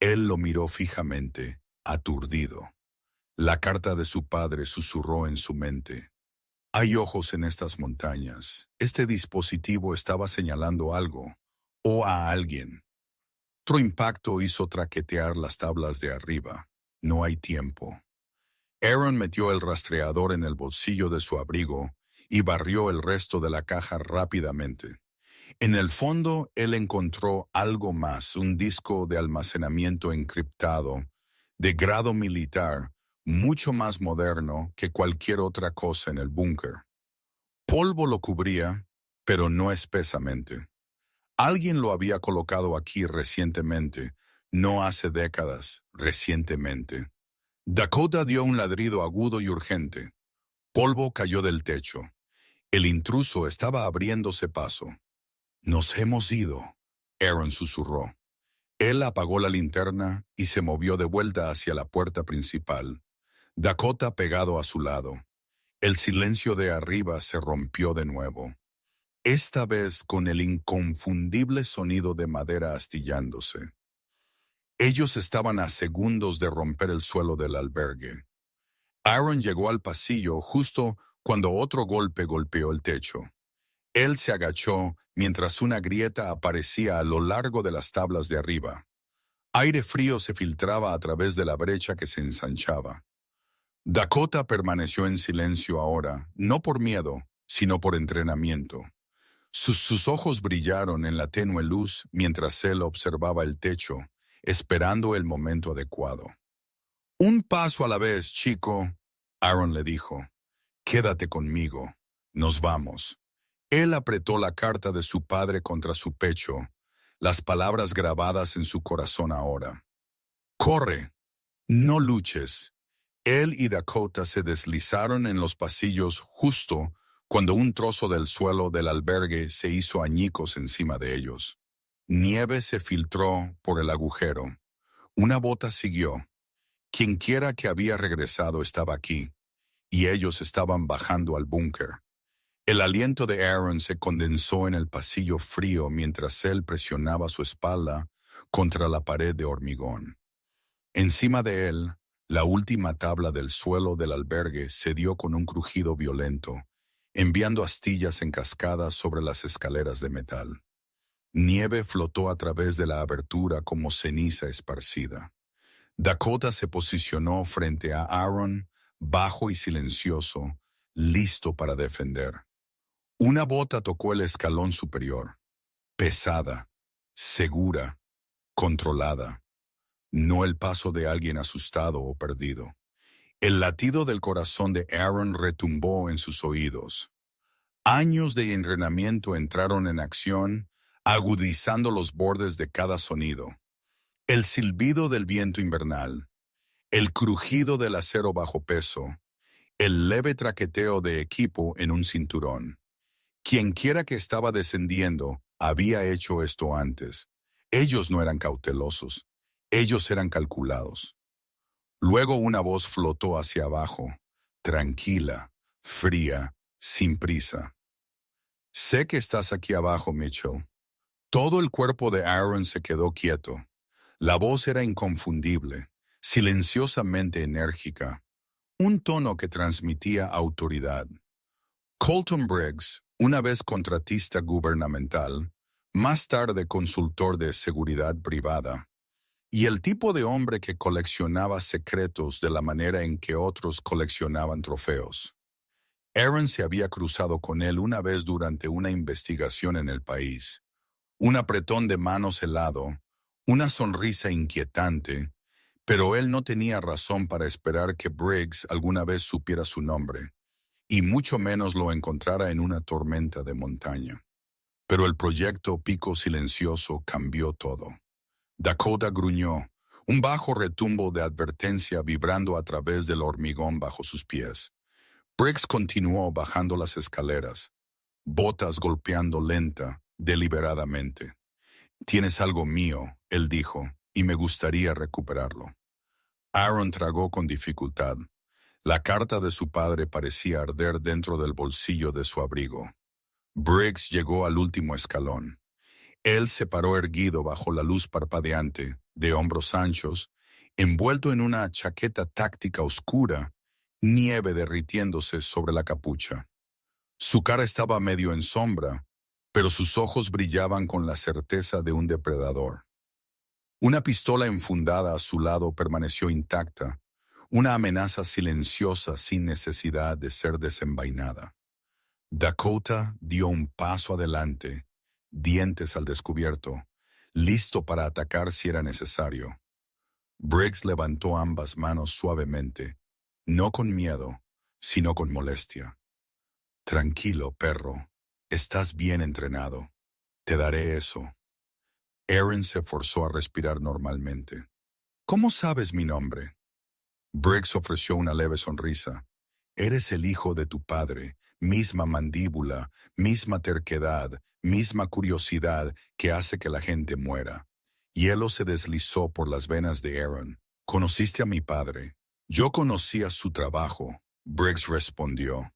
Él lo miró fijamente, aturdido. La carta de su padre susurró en su mente. Hay ojos en estas montañas. Este dispositivo estaba señalando algo, o a alguien. Otro impacto hizo traquetear las tablas de arriba. No hay tiempo. Aaron metió el rastreador en el bolsillo de su abrigo y barrió el resto de la caja rápidamente. En el fondo, él encontró algo más, un disco de almacenamiento encriptado, de grado militar, mucho más moderno que cualquier otra cosa en el búnker. Polvo lo cubría, pero no espesamente. Alguien lo había colocado aquí recientemente, no hace décadas, recientemente. Dakota dio un ladrido agudo y urgente. Polvo cayó del techo. El intruso estaba abriéndose paso. Nos hemos ido, Aaron susurró. Él apagó la linterna y se movió de vuelta hacia la puerta principal. Dakota pegado a su lado. El silencio de arriba se rompió de nuevo, esta vez con el inconfundible sonido de madera astillándose. Ellos estaban a segundos de romper el suelo del albergue. Aaron llegó al pasillo justo cuando otro golpe golpeó el techo. Él se agachó mientras una grieta aparecía a lo largo de las tablas de arriba. Aire frío se filtraba a través de la brecha que se ensanchaba. Dakota permaneció en silencio ahora, no por miedo, sino por entrenamiento. Sus ojos brillaron en la tenue luz mientras él observaba el techo, esperando el momento adecuado. Un paso a la vez, chico, Aaron le dijo. Quédate conmigo. Nos vamos. Él apretó la carta de su padre contra su pecho, las palabras grabadas en su corazón ahora. Corre. No luches. Él y Dakota se deslizaron en los pasillos justo cuando un trozo del suelo del albergue se hizo añicos encima de ellos. Nieve se filtró por el agujero. Una bota siguió. Quienquiera que había regresado estaba aquí, y ellos estaban bajando al búnker. El aliento de Aaron se condensó en el pasillo frío mientras él presionaba su espalda contra la pared de hormigón. Encima de él, la última tabla del suelo del albergue cedió con un crujido violento, enviando astillas en cascadas sobre las escaleras de metal. Nieve flotó a través de la abertura como ceniza esparcida. Dakota se posicionó frente a Aaron, bajo y silencioso, listo para defender. Una bota tocó el escalón superior, pesada, segura, controlada. No el paso de alguien asustado o perdido. El latido del corazón de Aaron retumbó en sus oídos. Años de entrenamiento entraron en acción, agudizando los bordes de cada sonido. El silbido del viento invernal, el crujido del acero bajo peso, el leve traqueteo de equipo en un cinturón. Quienquiera que estaba descendiendo había hecho esto antes. Ellos no eran cautelosos, ellos eran calculados. Luego una voz flotó hacia abajo, tranquila, fría, sin prisa. Sé que estás aquí abajo, Mitchell. Todo el cuerpo de Aaron se quedó quieto. La voz era inconfundible, silenciosamente enérgica, un tono que transmitía autoridad. Colton Briggs, una vez contratista gubernamental, más tarde consultor de seguridad privada, y el tipo de hombre que coleccionaba secretos de la manera en que otros coleccionaban trofeos. Aaron se había cruzado con él una vez durante una investigación en el país. Un apretón de manos helado, una sonrisa inquietante, pero él no tenía razón para esperar que Briggs alguna vez supiera su nombre, y mucho menos lo encontrara en una tormenta de montaña. Pero el proyecto Pico Silencioso cambió todo. Dakota gruñó, un bajo retumbo de advertencia vibrando a través del hormigón bajo sus pies. Briggs continuó bajando las escaleras, botas golpeando lenta, deliberadamente. «Tienes algo mío», él dijo, «y me gustaría recuperarlo». Aaron tragó con dificultad. La carta de su padre parecía arder dentro del bolsillo de su abrigo. Briggs llegó al último escalón. Él se paró erguido bajo la luz parpadeante, de hombros anchos, envuelto en una chaqueta táctica oscura, nieve derritiéndose sobre la capucha. Su cara estaba medio en sombra, pero sus ojos brillaban con la certeza de un depredador. Una pistola enfundada a su lado permaneció intacta, una amenaza silenciosa sin necesidad de ser desenvainada. Dakota dio un paso adelante, dientes al descubierto, listo para atacar si era necesario. Briggs levantó ambas manos suavemente, no con miedo, sino con molestia. «Tranquilo, perro. Estás bien entrenado. Te daré eso». Aaron se forzó a respirar normalmente. ¿Cómo sabes mi nombre? Briggs ofreció una leve sonrisa. Eres el hijo de tu padre, misma mandíbula, misma terquedad, misma curiosidad que hace que la gente muera. Hielo se deslizó por las venas de Aaron. ¿Conociste a mi padre? Yo conocía su trabajo, Briggs respondió,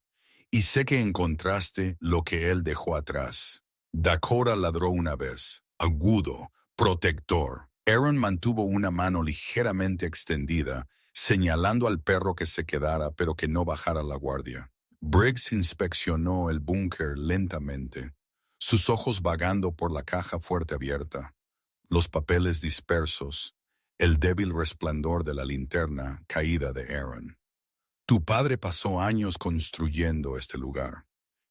y sé que encontraste lo que él dejó atrás. Dakota ladró una vez, agudo, protector. Aaron mantuvo una mano ligeramente extendida, señalando al perro que se quedara pero que no bajara la guardia. Briggs inspeccionó el búnker lentamente, sus ojos vagando por la caja fuerte abierta, los papeles dispersos, el débil resplandor de la linterna caída de Aaron. Tu padre pasó años construyendo este lugar.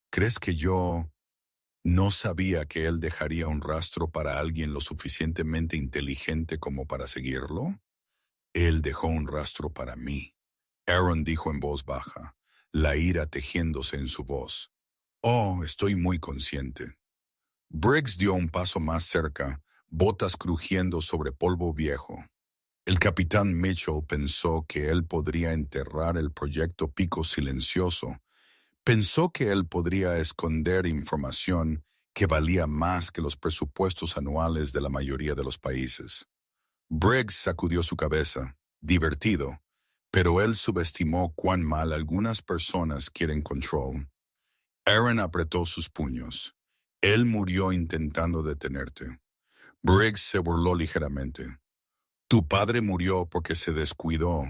¿Crees que yo no sabía que él dejaría un rastro para alguien lo suficientemente inteligente como para seguirlo? Él dejó un rastro para mí. Aaron dijo en voz baja, la ira tejiéndose en su voz. Oh, estoy muy consciente. Briggs dio un paso más cerca, botas crujiendo sobre polvo viejo. El capitán Mitchell pensó que él podría enterrar el proyecto Pico Silencioso. Pensó que él podría esconder información que valía más que los presupuestos anuales de la mayoría de los países. Briggs sacudió su cabeza, divertido, pero él subestimó cuán mal algunas personas quieren control. Aaron apretó sus puños. Él murió intentando detenerte. Briggs se burló ligeramente. Tu padre murió porque se descuidó.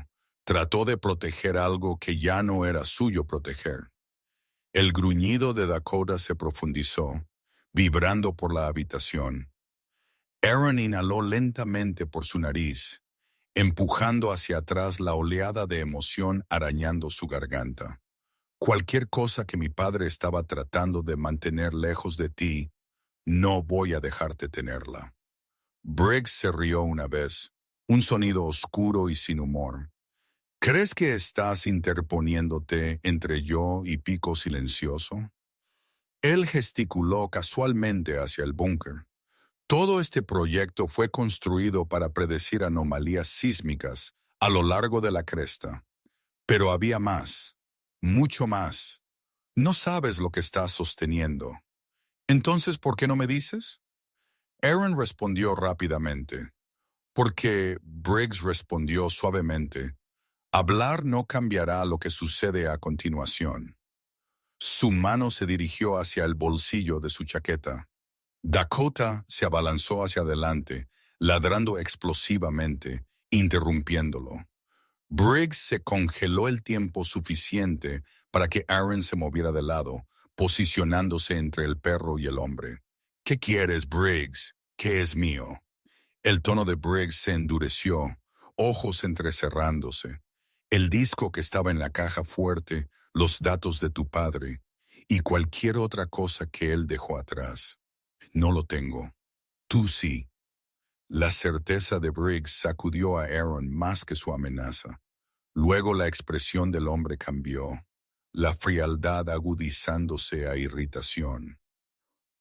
Trató de proteger algo que ya no era suyo proteger. El gruñido de Dakota se profundizó, vibrando por la habitación. Aaron inhaló lentamente por su nariz, empujando hacia atrás la oleada de emoción arañando su garganta. Cualquier cosa que mi padre estaba tratando de mantener lejos de ti, no voy a dejarte tenerla. Briggs se rió una vez, un sonido oscuro y sin humor. ¿Crees que estás interponiéndote entre yo y Pico Silencioso? Él gesticuló casualmente hacia el búnker. Todo este proyecto fue construido para predecir anomalías sísmicas a lo largo de la cresta. Pero había más, mucho más. No sabes lo que estás sosteniendo. Entonces, ¿por qué no me dices? Aaron respondió rápidamente. Porque Briggs respondió suavemente. Hablar no cambiará lo que sucede a continuación. Su mano se dirigió hacia el bolsillo de su chaqueta. Dakota se abalanzó hacia adelante, ladrando explosivamente, interrumpiéndolo. Briggs se congeló el tiempo suficiente para que Aaron se moviera de lado, posicionándose entre el perro y el hombre. ¿Qué quieres, Briggs? ¿Qué es mío? El tono de Briggs se endureció, ojos entrecerrándose. El disco que estaba en la caja fuerte, los datos de tu padre y cualquier otra cosa que él dejó atrás. No lo tengo. Tú sí. La certeza de Briggs sacudió a Aaron más que su amenaza. Luego la expresión del hombre cambió, la frialdad agudizándose a irritación.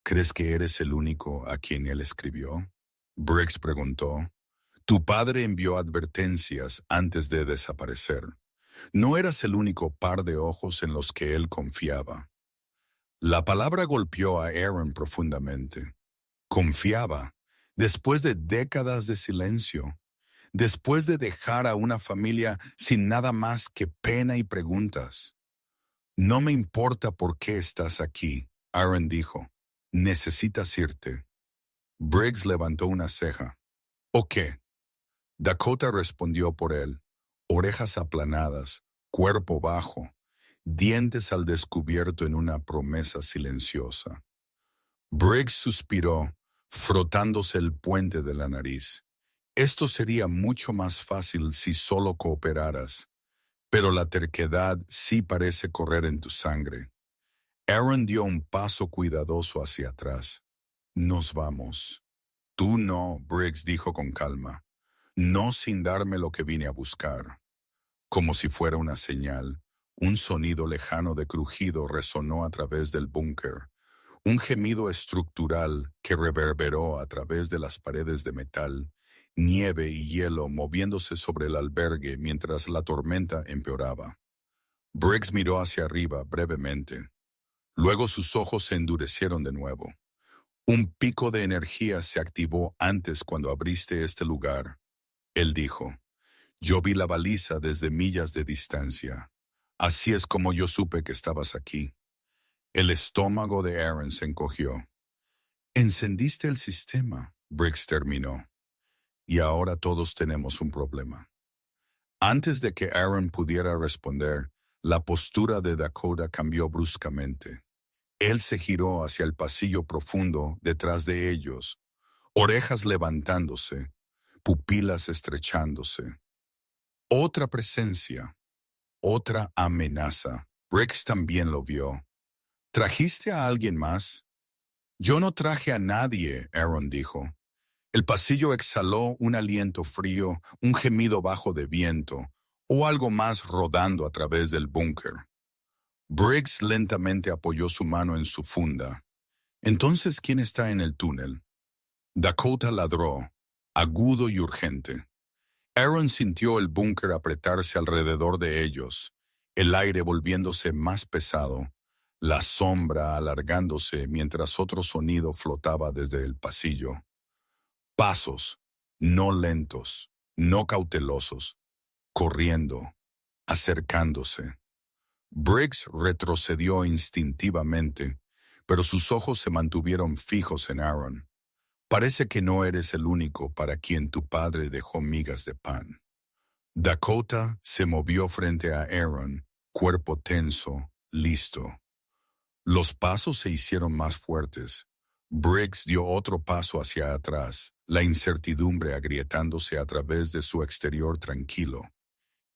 ¿Crees que eres el único a quien él escribió? Briggs preguntó. Tu padre envió advertencias antes de desaparecer. No eras el único par de ojos en los que él confiaba. La palabra golpeó a Aaron profundamente. Confiaba, después de décadas de silencio, después de dejar a una familia sin nada más que pena y preguntas. No me importa por qué estás aquí, Aaron dijo. Necesitas irte. Briggs levantó una ceja. ¿O qué? Dakota respondió por él, orejas aplanadas, cuerpo bajo, dientes al descubierto en una promesa silenciosa. Briggs suspiró, frotándose el puente de la nariz. Esto sería mucho más fácil si solo cooperaras, pero la terquedad sí parece correr en tu sangre. Aaron dio un paso cuidadoso hacia atrás. Nos vamos. Tú no, Briggs dijo con calma. No sin darme lo que vine a buscar. Como si fuera una señal, un sonido lejano de crujido resonó a través del búnker. Un gemido estructural que reverberó a través de las paredes de metal, nieve y hielo moviéndose sobre el albergue mientras la tormenta empeoraba. Briggs miró hacia arriba brevemente. Luego sus ojos se endurecieron de nuevo. Un pico de energía se activó antes cuando abriste este lugar. Él dijo, yo vi la baliza desde millas de distancia. Así es como yo supe que estabas aquí. El estómago de Aaron se encogió. Encendiste el sistema, Briggs terminó. Y ahora todos tenemos un problema. Antes de que Aaron pudiera responder, la postura de Dakota cambió bruscamente. Él se giró hacia el pasillo profundo detrás de ellos, orejas levantándose, pupilas estrechándose. Otra presencia, otra amenaza. Briggs también lo vio. ¿Trajiste a alguien más? Yo no traje a nadie, Aaron dijo. El pasillo exhaló un aliento frío, un gemido bajo de viento, o algo más rodando a través del búnker. Briggs lentamente apoyó su mano en su funda. Entonces, ¿quién está en el túnel? Dakota ladró, agudo y urgente. Aaron sintió el búnker apretarse alrededor de ellos, el aire volviéndose más pesado, la sombra alargándose mientras otro sonido flotaba desde el pasillo. Pasos, no lentos, no cautelosos, corriendo, acercándose. Briggs retrocedió instintivamente, pero sus ojos se mantuvieron fijos en Aaron. Parece que no eres el único para quien tu padre dejó migas de pan. Dakota se movió frente a Aaron, cuerpo tenso, listo. Los pasos se hicieron más fuertes. Briggs dio otro paso hacia atrás, la incertidumbre agrietándose a través de su exterior tranquilo.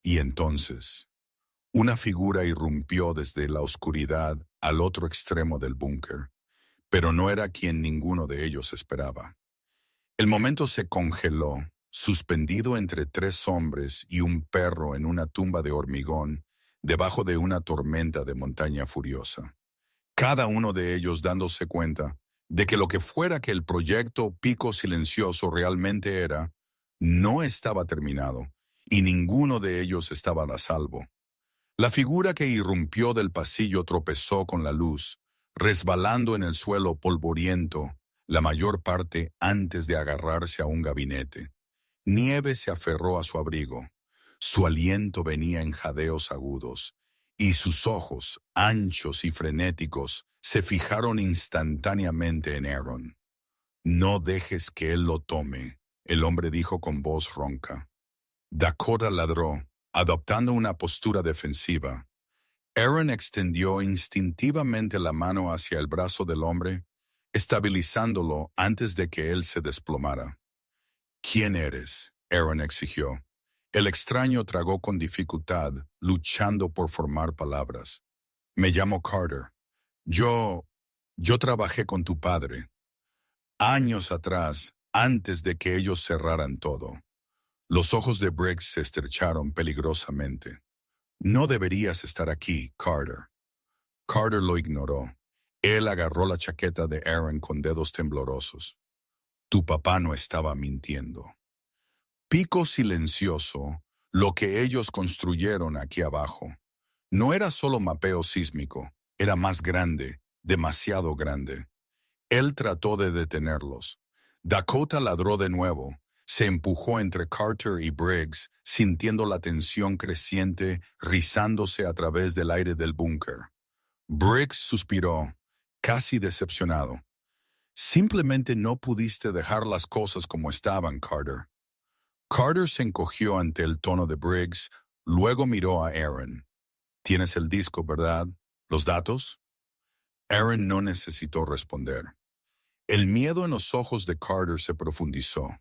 Y entonces, una figura irrumpió desde la oscuridad al otro extremo del búnker, pero no era quien ninguno de ellos esperaba. El momento se congeló, suspendido entre tres hombres y un perro en una tumba de hormigón, debajo de una tormenta de montaña furiosa. Cada uno de ellos dándose cuenta de que lo que fuera que el proyecto Pico Silencioso realmente era, no estaba terminado, y ninguno de ellos estaba a salvo. La figura que irrumpió del pasillo tropezó con la luz, resbalando en el suelo polvoriento, la mayor parte antes de agarrarse a un gabinete. Nieve se aferró a su abrigo. Su aliento venía en jadeos agudos, y sus ojos, anchos y frenéticos, se fijaron instantáneamente en Aaron. No dejes que él lo tome, el hombre dijo con voz ronca. Dakota ladró, adoptando una postura defensiva. Aaron extendió instintivamente la mano hacia el brazo del hombre, estabilizándolo antes de que él se desplomara. ¿Quién eres? Aaron exigió. El extraño tragó con dificultad, luchando por formar palabras. Me llamo Carter. Yo trabajé con tu padre. Años atrás, antes de que ellos cerraran todo. Los ojos de Briggs se estrecharon peligrosamente. No deberías estar aquí, Carter. Carter lo ignoró. Él agarró la chaqueta de Aaron con dedos temblorosos. Tu papá no estaba mintiendo. Pico Silencioso, lo que ellos construyeron aquí abajo, no era solo mapeo sísmico, era más grande, demasiado grande. Él trató de detenerlos. Dakota ladró de nuevo. Se empujó entre Carter y Briggs, sintiendo la tensión creciente rizándose a través del aire del búnker. Briggs suspiró, casi decepcionado. Simplemente no pudiste dejar las cosas como estaban, Carter. Carter se encogió ante el tono de Briggs, luego miró a Aaron. ¿Tienes el disco, verdad? ¿Los datos? Aaron no necesitó responder. El miedo en los ojos de Carter se profundizó.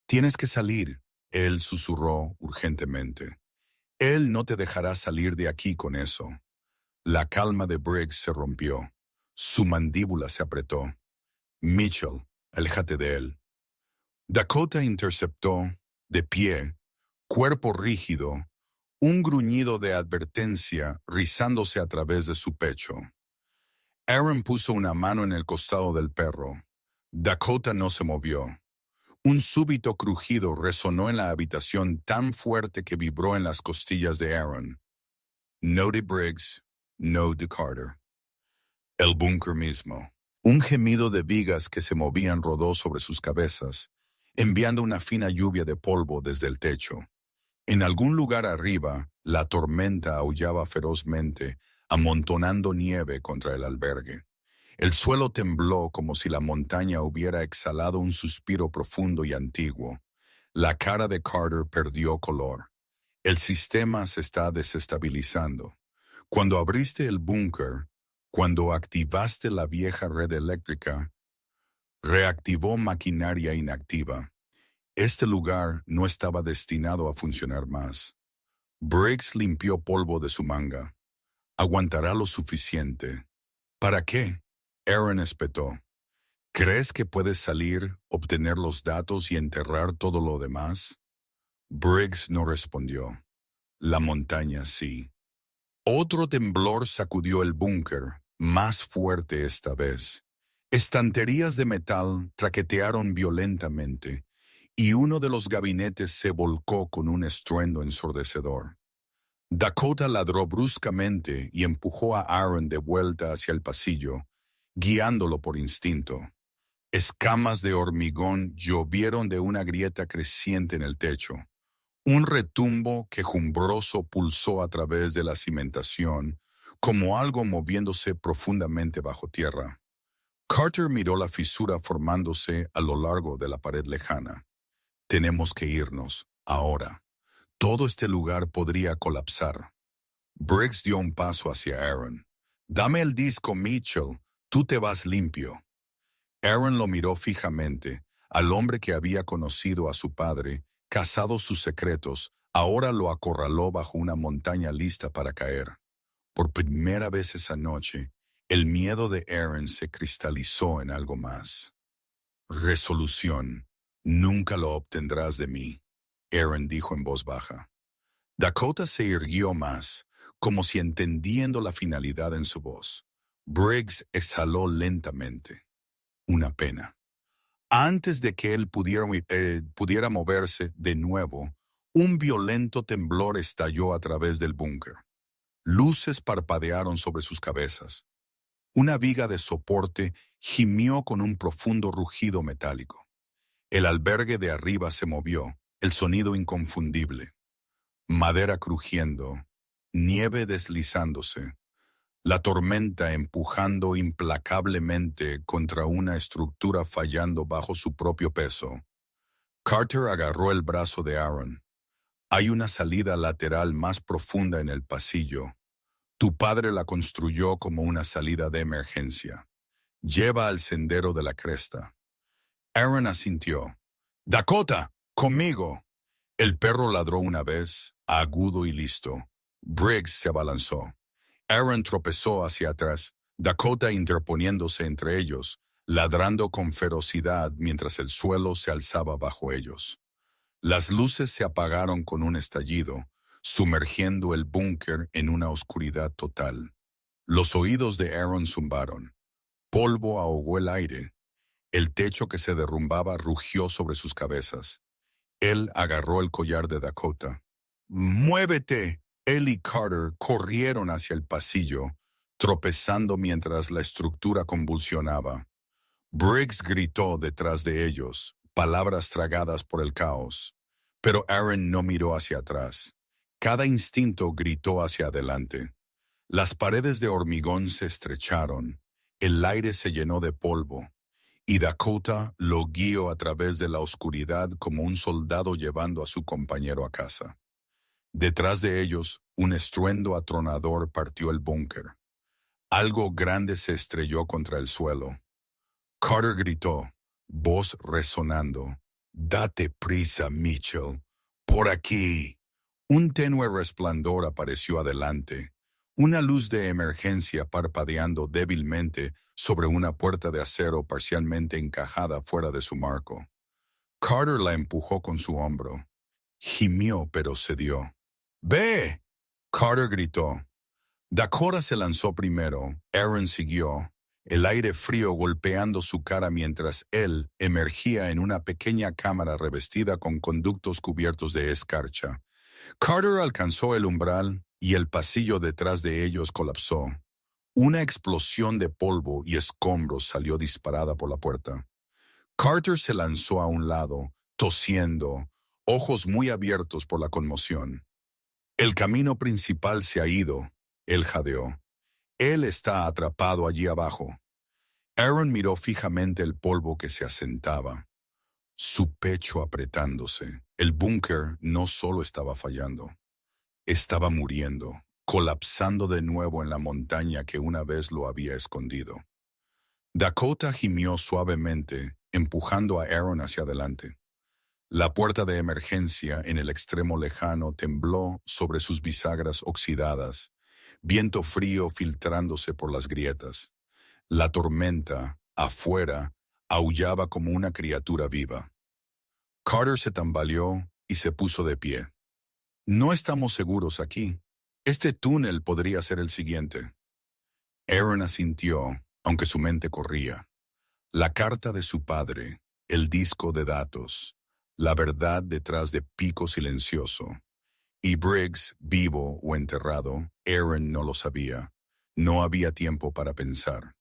Tienes que salir, él susurró urgentemente. Él no te dejará salir de aquí con eso. La calma de Briggs se rompió. Su mandíbula se apretó. Mitchell, aléjate de él. Dakota interceptó, de pie, cuerpo rígido, un gruñido de advertencia rizándose a través de su pecho. Aaron puso una mano en el costado del perro. Dakota no se movió. Un súbito crujido resonó en la habitación tan fuerte que vibró en las costillas de Aaron. No de Briggs, no de Carter. El búnker mismo. Un gemido de vigas que se movían rodó sobre sus cabezas, enviando una fina lluvia de polvo desde el techo. En algún lugar arriba, la tormenta aullaba ferozmente, amontonando nieve contra el albergue. El suelo tembló como si la montaña hubiera exhalado un suspiro profundo y antiguo. La cara de Carter perdió color. El sistema se está desestabilizando. Cuando abriste el búnker, cuando activaste la vieja red eléctrica, reactivó maquinaria inactiva. Este lugar no estaba destinado a funcionar más. Briggs limpió polvo de su manga. Aguantará lo suficiente. ¿Para qué? Aaron espetó. ¿Crees que puedes salir, obtener los datos y enterrar todo lo demás? Briggs no respondió. La montaña sí. Otro temblor sacudió el búnker, más fuerte esta vez. Estanterías de metal traquetearon violentamente, y uno de los gabinetes se volcó con un estruendo ensordecedor. Dakota ladró bruscamente y empujó a Aaron de vuelta hacia el pasillo, guiándolo por instinto. Escamas de hormigón llovieron de una grieta creciente en el techo. Un retumbo quejumbroso pulsó a través de la cimentación, como algo moviéndose profundamente bajo tierra. Carter miró la fisura formándose a lo largo de la pared lejana. Tenemos que irnos, ahora. Todo este lugar podría colapsar. Briggs dio un paso hacia Aaron. Dame el disco, Mitchell. Tú te vas limpio. Aaron lo miró fijamente. Al hombre que había conocido a su padre, cazado sus secretos, ahora lo acorraló bajo una montaña lista para caer. Por primera vez esa noche, el miedo de Aaron se cristalizó en algo más. Resolución. Nunca lo obtendrás de mí, Aaron dijo en voz baja. Dakota se irguió más, como si entendiendo la finalidad en su voz. Briggs exhaló lentamente. Una pena. Antes de que él pudiera moverse de nuevo, un violento temblor estalló a través del búnker. Luces parpadearon sobre sus cabezas. Una viga de soporte gimió con un profundo rugido metálico. El albergue de arriba se movió, el sonido inconfundible. Madera crujiendo, nieve deslizándose, la tormenta empujando implacablemente contra una estructura fallando bajo su propio peso. Carter agarró el brazo de Aaron. Hay una salida lateral más profunda en el pasillo. Tu padre la construyó como una salida de emergencia. Lleva al sendero de la cresta. Aaron asintió. Dakota, conmigo. El perro ladró una vez, agudo y listo. Briggs se abalanzó. Aaron tropezó hacia atrás, Dakota interponiéndose entre ellos, ladrando con ferocidad mientras el suelo se alzaba bajo ellos. Las luces se apagaron con un estallido, sumergiendo el búnker en una oscuridad total. Los oídos de Aaron zumbaron. Polvo ahogó el aire. El techo que se derrumbaba rugió sobre sus cabezas. Él agarró el collar de Dakota. ¡Muévete! Él y Carter corrieron hacia el pasillo, tropezando mientras la estructura convulsionaba. Briggs gritó detrás de ellos, palabras tragadas por el caos. Pero Aaron no miró hacia atrás. Cada instinto gritó hacia adelante. Las paredes de hormigón se estrecharon, el aire se llenó de polvo, y Dakota lo guió a través de la oscuridad como un soldado llevando a su compañero a casa. Detrás de ellos, un estruendo atronador partió el búnker. Algo grande se estrelló contra el suelo. Carter gritó, voz resonando. «Date prisa, Mitchell. Por aquí». Un tenue resplandor apareció adelante, una luz de emergencia parpadeando débilmente sobre una puerta de acero parcialmente encajada fuera de su marco. Carter la empujó con su hombro. Gimió, pero cedió. «¡Ve!», Carter gritó. Dakota se lanzó primero, Aaron siguió, el aire frío golpeando su cara mientras él emergía en una pequeña cámara revestida con conductos cubiertos de escarcha. Carter alcanzó el umbral y el pasillo detrás de ellos colapsó. Una explosión de polvo y escombros salió disparada por la puerta. Carter se lanzó a un lado, tosiendo, ojos muy abiertos por la conmoción. El camino principal se ha ido, él jadeó. Él está atrapado allí abajo. Aaron miró fijamente el polvo que se asentaba, su pecho apretándose. El búnker no solo estaba fallando, estaba muriendo, colapsando de nuevo en la montaña que una vez lo había escondido. Dakota gimió suavemente, empujando a Aaron hacia adelante. La puerta de emergencia en el extremo lejano tembló sobre sus bisagras oxidadas, viento frío filtrándose por las grietas. La tormenta, afuera, aullaba como una criatura viva. Carter se tambaleó y se puso de pie. No estamos seguros aquí. Este túnel podría ser el siguiente. Aaron asintió, aunque su mente corría. La carta de su padre, el disco de datos, la verdad detrás de Pico Silencioso. Y Briggs, vivo o enterrado, Aaron no lo sabía. No había tiempo para pensar.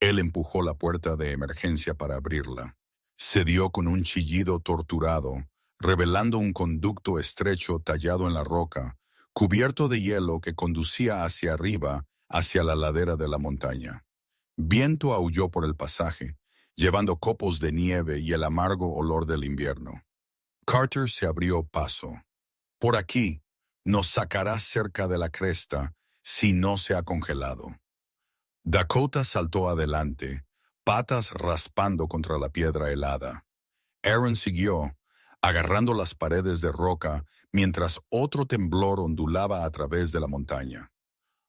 Él empujó la puerta de emergencia para abrirla. Se dio con un chillido torturado, revelando un conducto estrecho tallado en la roca, cubierto de hielo que conducía hacia arriba, hacia la ladera de la montaña. Viento aulló por el pasaje, llevando copos de nieve y el amargo olor del invierno. Carter se abrió paso. Por aquí, nos sacará cerca de la cresta si no se ha congelado. Dakota saltó adelante, patas raspando contra la piedra helada. Aaron siguió, agarrando las paredes de roca mientras otro temblor ondulaba a través de la montaña.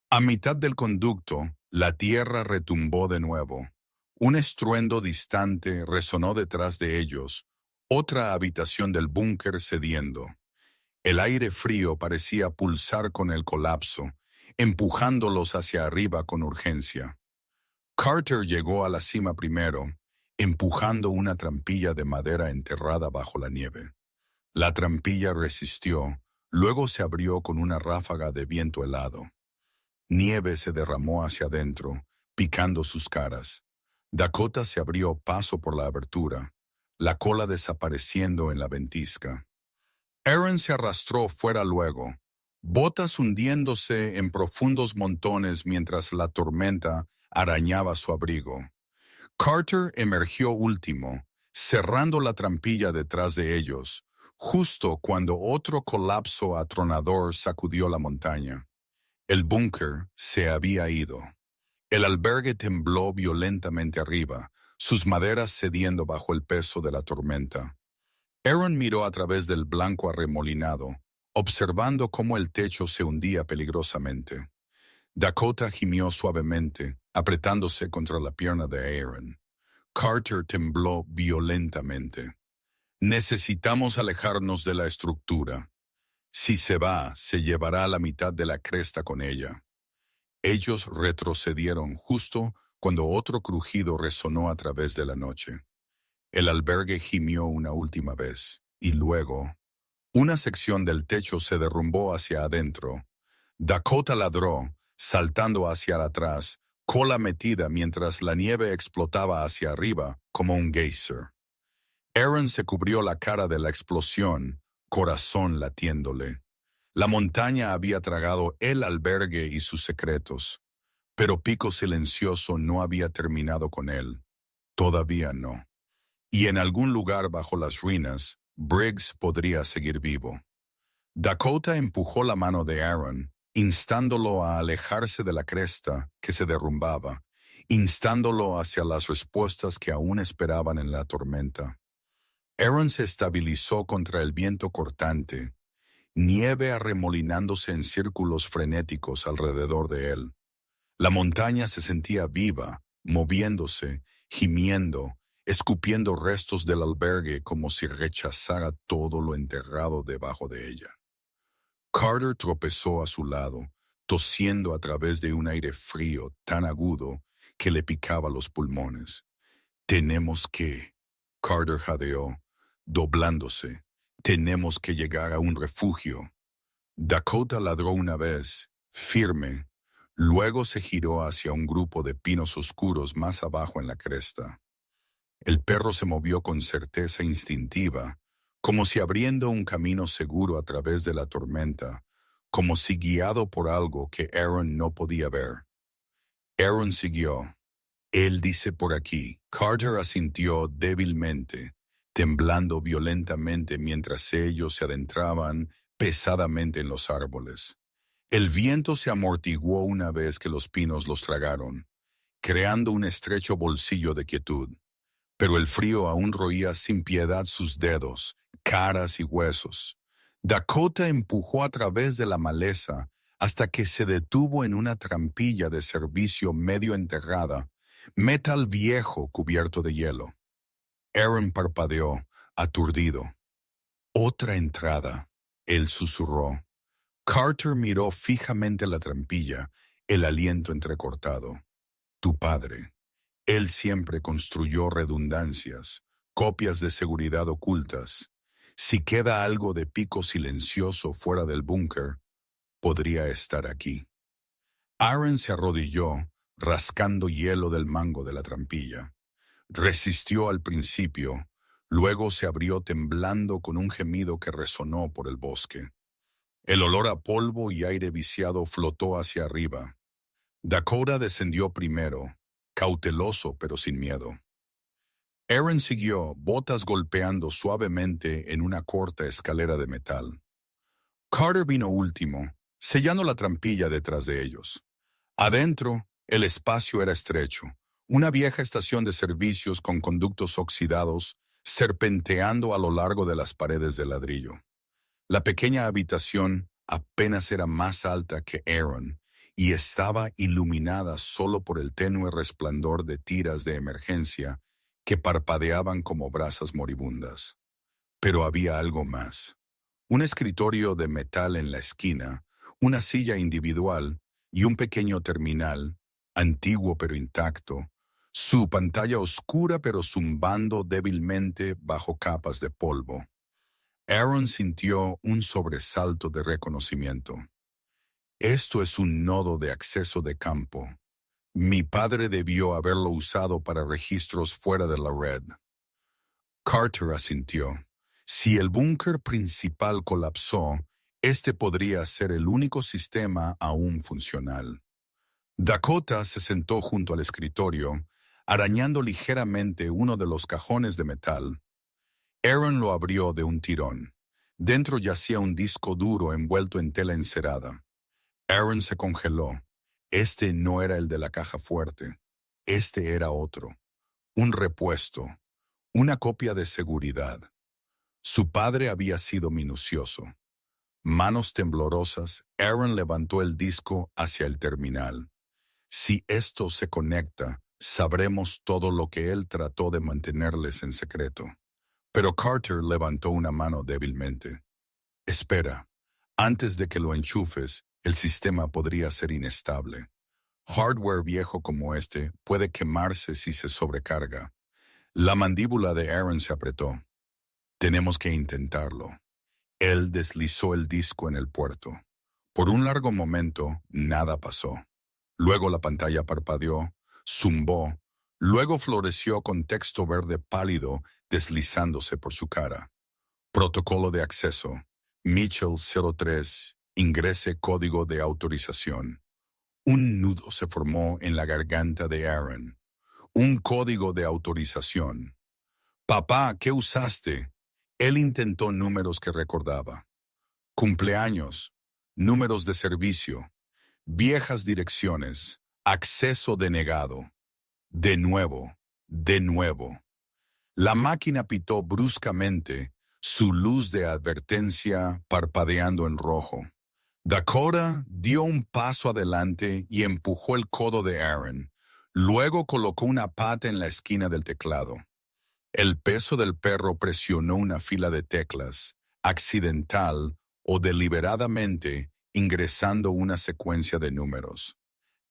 A mitad del conducto, la tierra retumbó de nuevo. Un estruendo distante resonó detrás de ellos, otra habitación del búnker cediendo. El aire frío parecía pulsar con el colapso, empujándolos hacia arriba con urgencia. Carter llegó a la cima primero, empujando una trampilla de madera enterrada bajo la nieve. La trampilla resistió, luego se abrió con una ráfaga de viento helado. Nieve se derramó hacia adentro, picando sus caras. Dakota se abrió paso por la abertura, la cola desapareciendo en la ventisca. Aaron se arrastró fuera luego, botas hundiéndose en profundos montones mientras la tormenta arañaba su abrigo. Carter emergió último, cerrando la trampilla detrás de ellos, justo cuando otro colapso atronador sacudió la montaña. El búnker se había ido. El albergue tembló violentamente arriba, sus maderas cediendo bajo el peso de la tormenta. Aaron miró a través del blanco arremolinado, observando cómo el techo se hundía peligrosamente. Dakota gimió suavemente, apretándose contra la pierna de Aaron. Carter tembló violentamente. Necesitamos alejarnos de la estructura. Si se va, se llevará la mitad de la cresta con ella. Ellos retrocedieron justo cuando otro crujido resonó a través de la noche. El albergue gimió una última vez, y luego, una sección del techo se derrumbó hacia adentro. Dakota ladró, saltando hacia atrás, cola metida mientras la nieve explotaba hacia arriba como un geyser. Aaron se cubrió la cara de la explosión, corazón latiéndole. La montaña había tragado el albergue y sus secretos, pero Pico Silencioso no había terminado con él. Todavía no. Y en algún lugar bajo las ruinas, Briggs podría seguir vivo. Dakota empujó la mano de Aaron, instándolo a alejarse de la cresta que se derrumbaba, instándolo hacia las respuestas que aún esperaban en la tormenta. Aaron se estabilizó contra el viento cortante, nieve arremolinándose en círculos frenéticos alrededor de él. La montaña se sentía viva, moviéndose, gimiendo, escupiendo restos del albergue como si rechazara todo lo enterrado debajo de ella. Carter tropezó a su lado, tosiendo a través de un aire frío tan agudo que le picaba los pulmones. Tenemos que, Carter jadeó, doblándose. Tenemos que llegar a un refugio. Dakota ladró una vez, firme. Luego se giró hacia un grupo de pinos oscuros más abajo en la cresta. El perro se movió con certeza instintiva, como si abriendo un camino seguro a través de la tormenta, como si guiado por algo que Aaron no podía ver. Aaron siguió. Él dice por aquí. Carter asintió débilmente, temblando violentamente mientras ellos se adentraban pesadamente en los árboles. El viento se amortiguó una vez que los pinos los tragaron, creando un estrecho bolsillo de quietud. Pero el frío aún roía sin piedad sus dedos, caras y huesos. Dakota empujó a través de la maleza hasta que se detuvo en una trampilla de servicio medio enterrada, metal viejo cubierto de hielo. Aaron parpadeó, aturdido. «Otra entrada», él susurró. Carter miró fijamente la trampilla, el aliento entrecortado. «Tu padre». Él siempre construyó redundancias, copias de seguridad ocultas. Si queda algo de pico silencioso fuera del búnker, podría estar aquí. Aaron se arrodilló, rascando hielo del mango de la trampilla. Resistió al principio, luego se abrió temblando con un gemido que resonó por el bosque. El olor a polvo y aire viciado flotó hacia arriba. Dakota descendió primero, cauteloso pero sin miedo. Aaron siguió, botas golpeando suavemente en una corta escalera de metal. Carter vino último, sellando la trampilla detrás de ellos. Adentro, el espacio era estrecho, una vieja estación de servicios con conductos oxidados serpenteando a lo largo de las paredes de ladrillo. La pequeña habitación apenas era más alta que Aaron y estaba iluminada solo por el tenue resplandor de tiras de emergencia que parpadeaban como brasas moribundas. Pero había algo más. Un escritorio de metal en la esquina, una silla individual y un pequeño terminal, antiguo pero intacto, su pantalla oscura pero zumbando débilmente bajo capas de polvo. Aaron sintió un sobresalto de reconocimiento. Esto es un nodo de acceso de campo. Mi padre debió haberlo usado para registros fuera de la red. Carter asintió. Si el búnker principal colapsó, este podría ser el único sistema aún funcional. Dakota se sentó junto al escritorio, arañando ligeramente uno de los cajones de metal. Aaron lo abrió de un tirón. Dentro yacía un disco duro envuelto en tela encerada. Aaron se congeló. Este no era el de la caja fuerte. Este era otro. Un repuesto. Una copia de seguridad. Su padre había sido minucioso. Manos temblorosas, Aaron levantó el disco hacia el terminal. Si esto se conecta, sabremos todo lo que él trató de mantenerles en secreto. Pero Carter levantó una mano débilmente. Espera, antes de que lo enchufes, el sistema podría ser inestable. Hardware viejo como este puede quemarse si se sobrecarga. La mandíbula de Aaron se apretó. Tenemos que intentarlo. Él deslizó el disco en el puerto. Por un largo momento, nada pasó. Luego la pantalla parpadeó, zumbó, luego floreció con texto verde pálido deslizándose por su cara. Protocolo de acceso. Mitchell 03. Ingrese código de autorización. Un nudo se formó en la garganta de Aaron. Un código de autorización. Papá, ¿qué usaste? Él intentó números que recordaba. Cumpleaños, números de servicio, viejas direcciones, acceso denegado. De nuevo, de nuevo. La máquina pitó bruscamente, su luz de advertencia parpadeando en rojo. Dakota dio un paso adelante y empujó el codo de Aaron. Luego colocó una pata en la esquina del teclado. El peso del perro presionó una fila de teclas, accidental o deliberadamente ingresando una secuencia de números.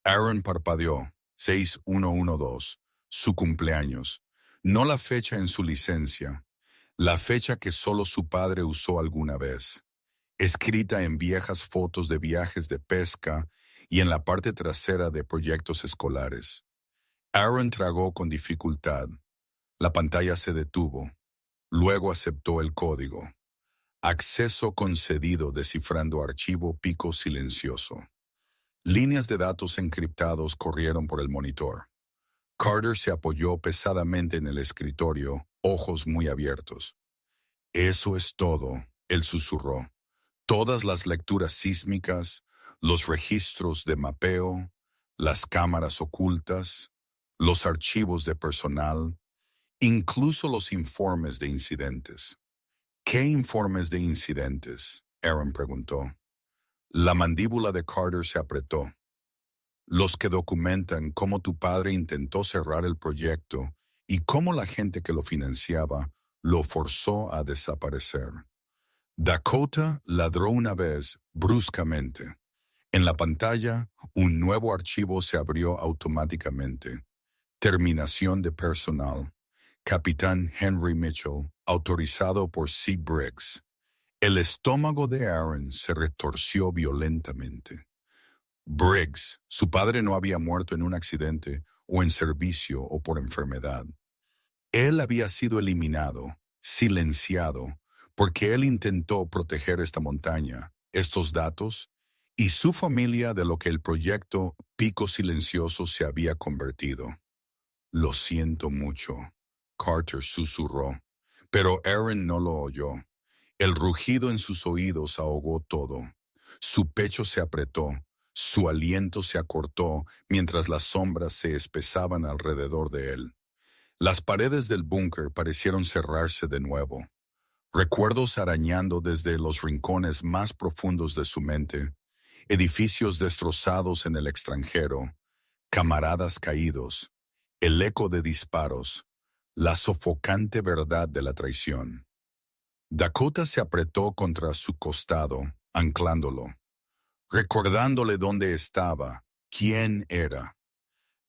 Aaron parpadeó, 6112, su cumpleaños. No la fecha en su licencia, la fecha que solo su padre usó alguna vez, escrita en viejas fotos de viajes de pesca y en la parte trasera de proyectos escolares. Aaron tragó con dificultad. La pantalla se detuvo. Luego aceptó el código. Acceso concedido descifrando archivo pico silencioso. Líneas de datos encriptados corrieron por el monitor. Carter se apoyó pesadamente en el escritorio, ojos muy abiertos. Eso es todo, él susurró. Todas las lecturas sísmicas, los registros de mapeo, las cámaras ocultas, los archivos de personal, incluso los informes de incidentes. ¿Qué informes de incidentes?, Aaron preguntó. La mandíbula de Carter se apretó. Los que documentan cómo tu padre intentó cerrar el proyecto y cómo la gente que lo financiaba lo forzó a desaparecer. Dakota ladró una vez, bruscamente. En la pantalla, un nuevo archivo se abrió automáticamente. Terminación de personal. Capitán Henry Mitchell, autorizado por C. Briggs. El estómago de Aaron se retorció violentamente. Briggs, su padre no había muerto en un accidente o en servicio o por enfermedad. Él había sido eliminado, silenciado, porque él intentó proteger esta montaña, estos datos, y su familia de lo que el proyecto Pico Silencioso se había convertido. Lo siento mucho, Carter susurró, pero Aaron no lo oyó. El rugido en sus oídos ahogó todo. Su pecho se apretó, su aliento se acortó mientras las sombras se espesaban alrededor de él. Las paredes del búnker parecieron cerrarse de nuevo. Recuerdos arañando desde los rincones más profundos de su mente, edificios destrozados en el extranjero, camaradas caídos, el eco de disparos, la sofocante verdad de la traición. Dakota se apretó contra su costado, anclándolo, recordándole dónde estaba, quién era.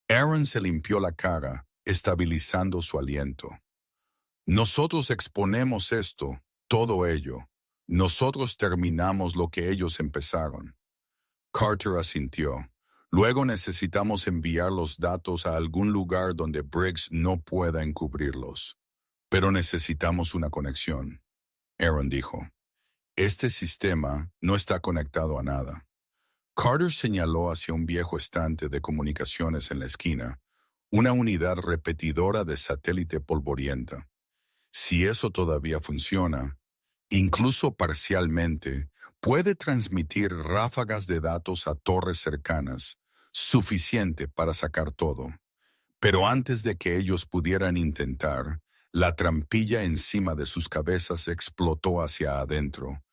Aaron se limpió la cara, estabilizando su aliento. Nosotros exponemos esto, todo ello. Nosotros terminamos lo que ellos empezaron. Carter asintió. Luego necesitamos enviar los datos a algún lugar donde Briggs no pueda encubrirlos. Pero necesitamos una conexión. Aaron dijo. Este sistema no está conectado a nada. Carter señaló hacia un viejo estante de comunicaciones en la esquina, una unidad repetidora de satélite polvorienta. Si eso todavía funciona, incluso parcialmente, puede transmitir ráfagas de datos a torres cercanas, suficiente para sacar todo. Pero antes de que ellos pudieran intentar, la trampilla encima de sus cabezas explotó hacia adentro,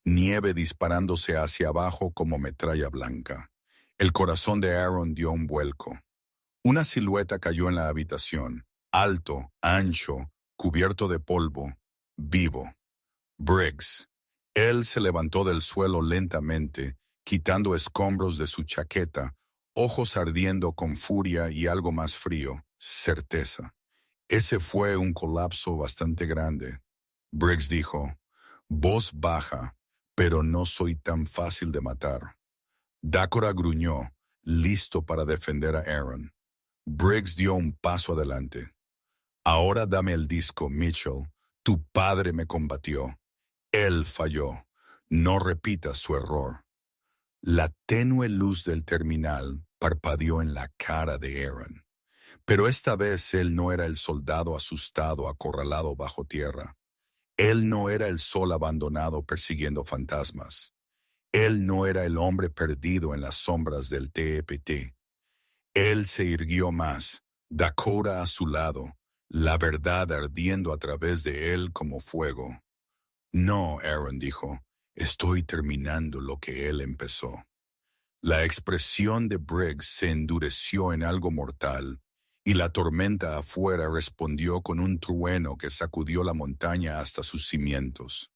nieve disparándose hacia abajo como metralla blanca. El corazón de Aaron dio un vuelco. Una silueta cayó en la habitación, alto, ancho, cubierto de polvo, vivo. Briggs. Él se levantó del suelo lentamente, quitando escombros de su chaqueta, ojos ardiendo con furia y algo más frío, certeza. Ese fue un colapso bastante grande. Briggs dijo, voz baja, pero no soy tan fácil de matar. Dakota gruñó, listo para defender a Aaron. Briggs dio un paso adelante. Ahora dame el disco, Mitchell. Tu padre me combatió. Él falló. No repitas su error. La tenue luz del terminal parpadeó en la cara de Aaron. Pero esta vez él no era el soldado asustado acorralado bajo tierra. Él no era el sol abandonado persiguiendo fantasmas. Él no era el hombre perdido en las sombras del TEPT. Él se irguió más, Dakota a su lado, la verdad ardiendo a través de él como fuego. No, Aaron dijo, estoy terminando lo que él empezó. La expresión de Briggs se endureció en algo mortal, y la tormenta afuera respondió con un trueno que sacudió la montaña hasta sus cimientos.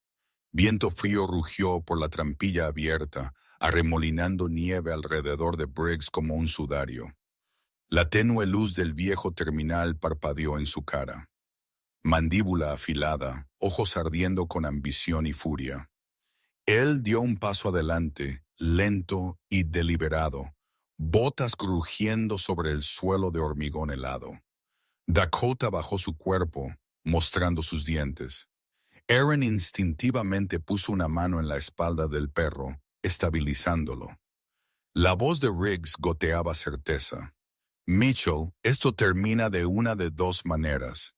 Viento frío rugió por la trampilla abierta, arremolinando nieve alrededor de Briggs como un sudario. La tenue luz del viejo terminal parpadeó en su cara. Mandíbula afilada, ojos ardiendo con ambición y furia. Él dio un paso adelante, lento y deliberado, botas crujiendo sobre el suelo de hormigón helado. Dakota bajó su cuerpo, mostrando sus dientes. Aaron instintivamente puso una mano en la espalda del perro, estabilizándolo. La voz de Riggs goteaba certeza. Mitchell, esto termina de una de dos maneras.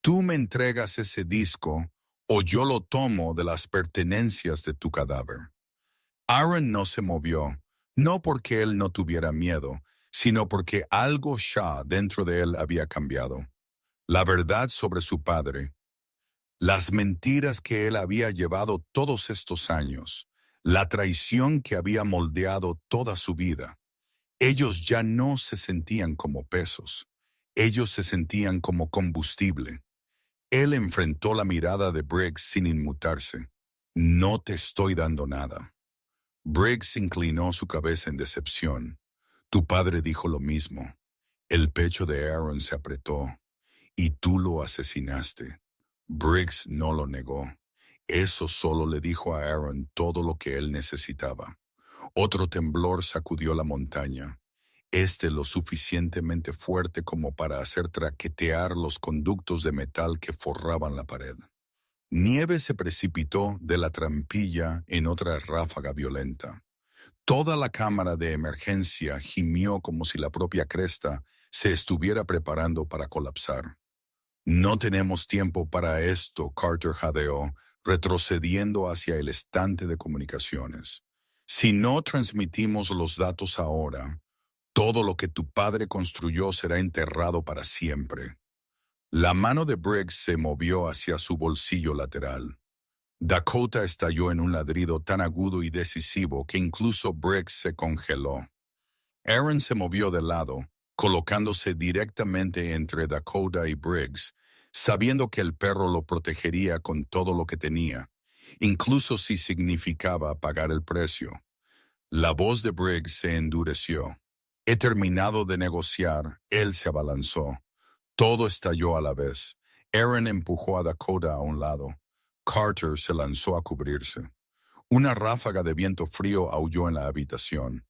Tú me entregas ese disco o yo lo tomo de las pertenencias de tu cadáver. Aaron no se movió, no porque él no tuviera miedo, sino porque algo Shah dentro de él había cambiado. La verdad sobre su padre, las mentiras que él había llevado todos estos años, la traición que había moldeado toda su vida. Ellos ya no se sentían como pesos, ellos se sentían como combustible. Él enfrentó la mirada de Briggs sin inmutarse. No te estoy dando nada. Briggs inclinó su cabeza en decepción. Tu padre dijo lo mismo. El pecho de Aaron se apretó. Y tú lo asesinaste. Briggs no lo negó. Eso solo le dijo a Aaron todo lo que él necesitaba. Otro temblor sacudió la montaña. Lo suficientemente fuerte como para hacer traquetear los conductos de metal que forraban la pared. Nieve se precipitó de la trampilla en otra ráfaga violenta. Toda la cámara de emergencia gimió como si la propia cresta se estuviera preparando para colapsar. No tenemos tiempo para esto, Carter jadeó, retrocediendo hacia el estante de comunicaciones. Si no transmitimos los datos ahora, todo lo que tu padre construyó será enterrado para siempre. La mano de Briggs se movió hacia su bolsillo lateral. Dakota estalló en un ladrido tan agudo y decisivo que incluso Briggs se congeló. Aaron se movió de lado, colocándose directamente entre Dakota y Briggs, sabiendo que el perro lo protegería con todo lo que tenía, incluso si significaba pagar el precio. La voz de Briggs se endureció. He terminado de negociar, él se abalanzó. Todo estalló a la vez. Aaron empujó a Dakota a un lado. Carter se lanzó a cubrirse. Una ráfaga de viento frío aulló en la habitación.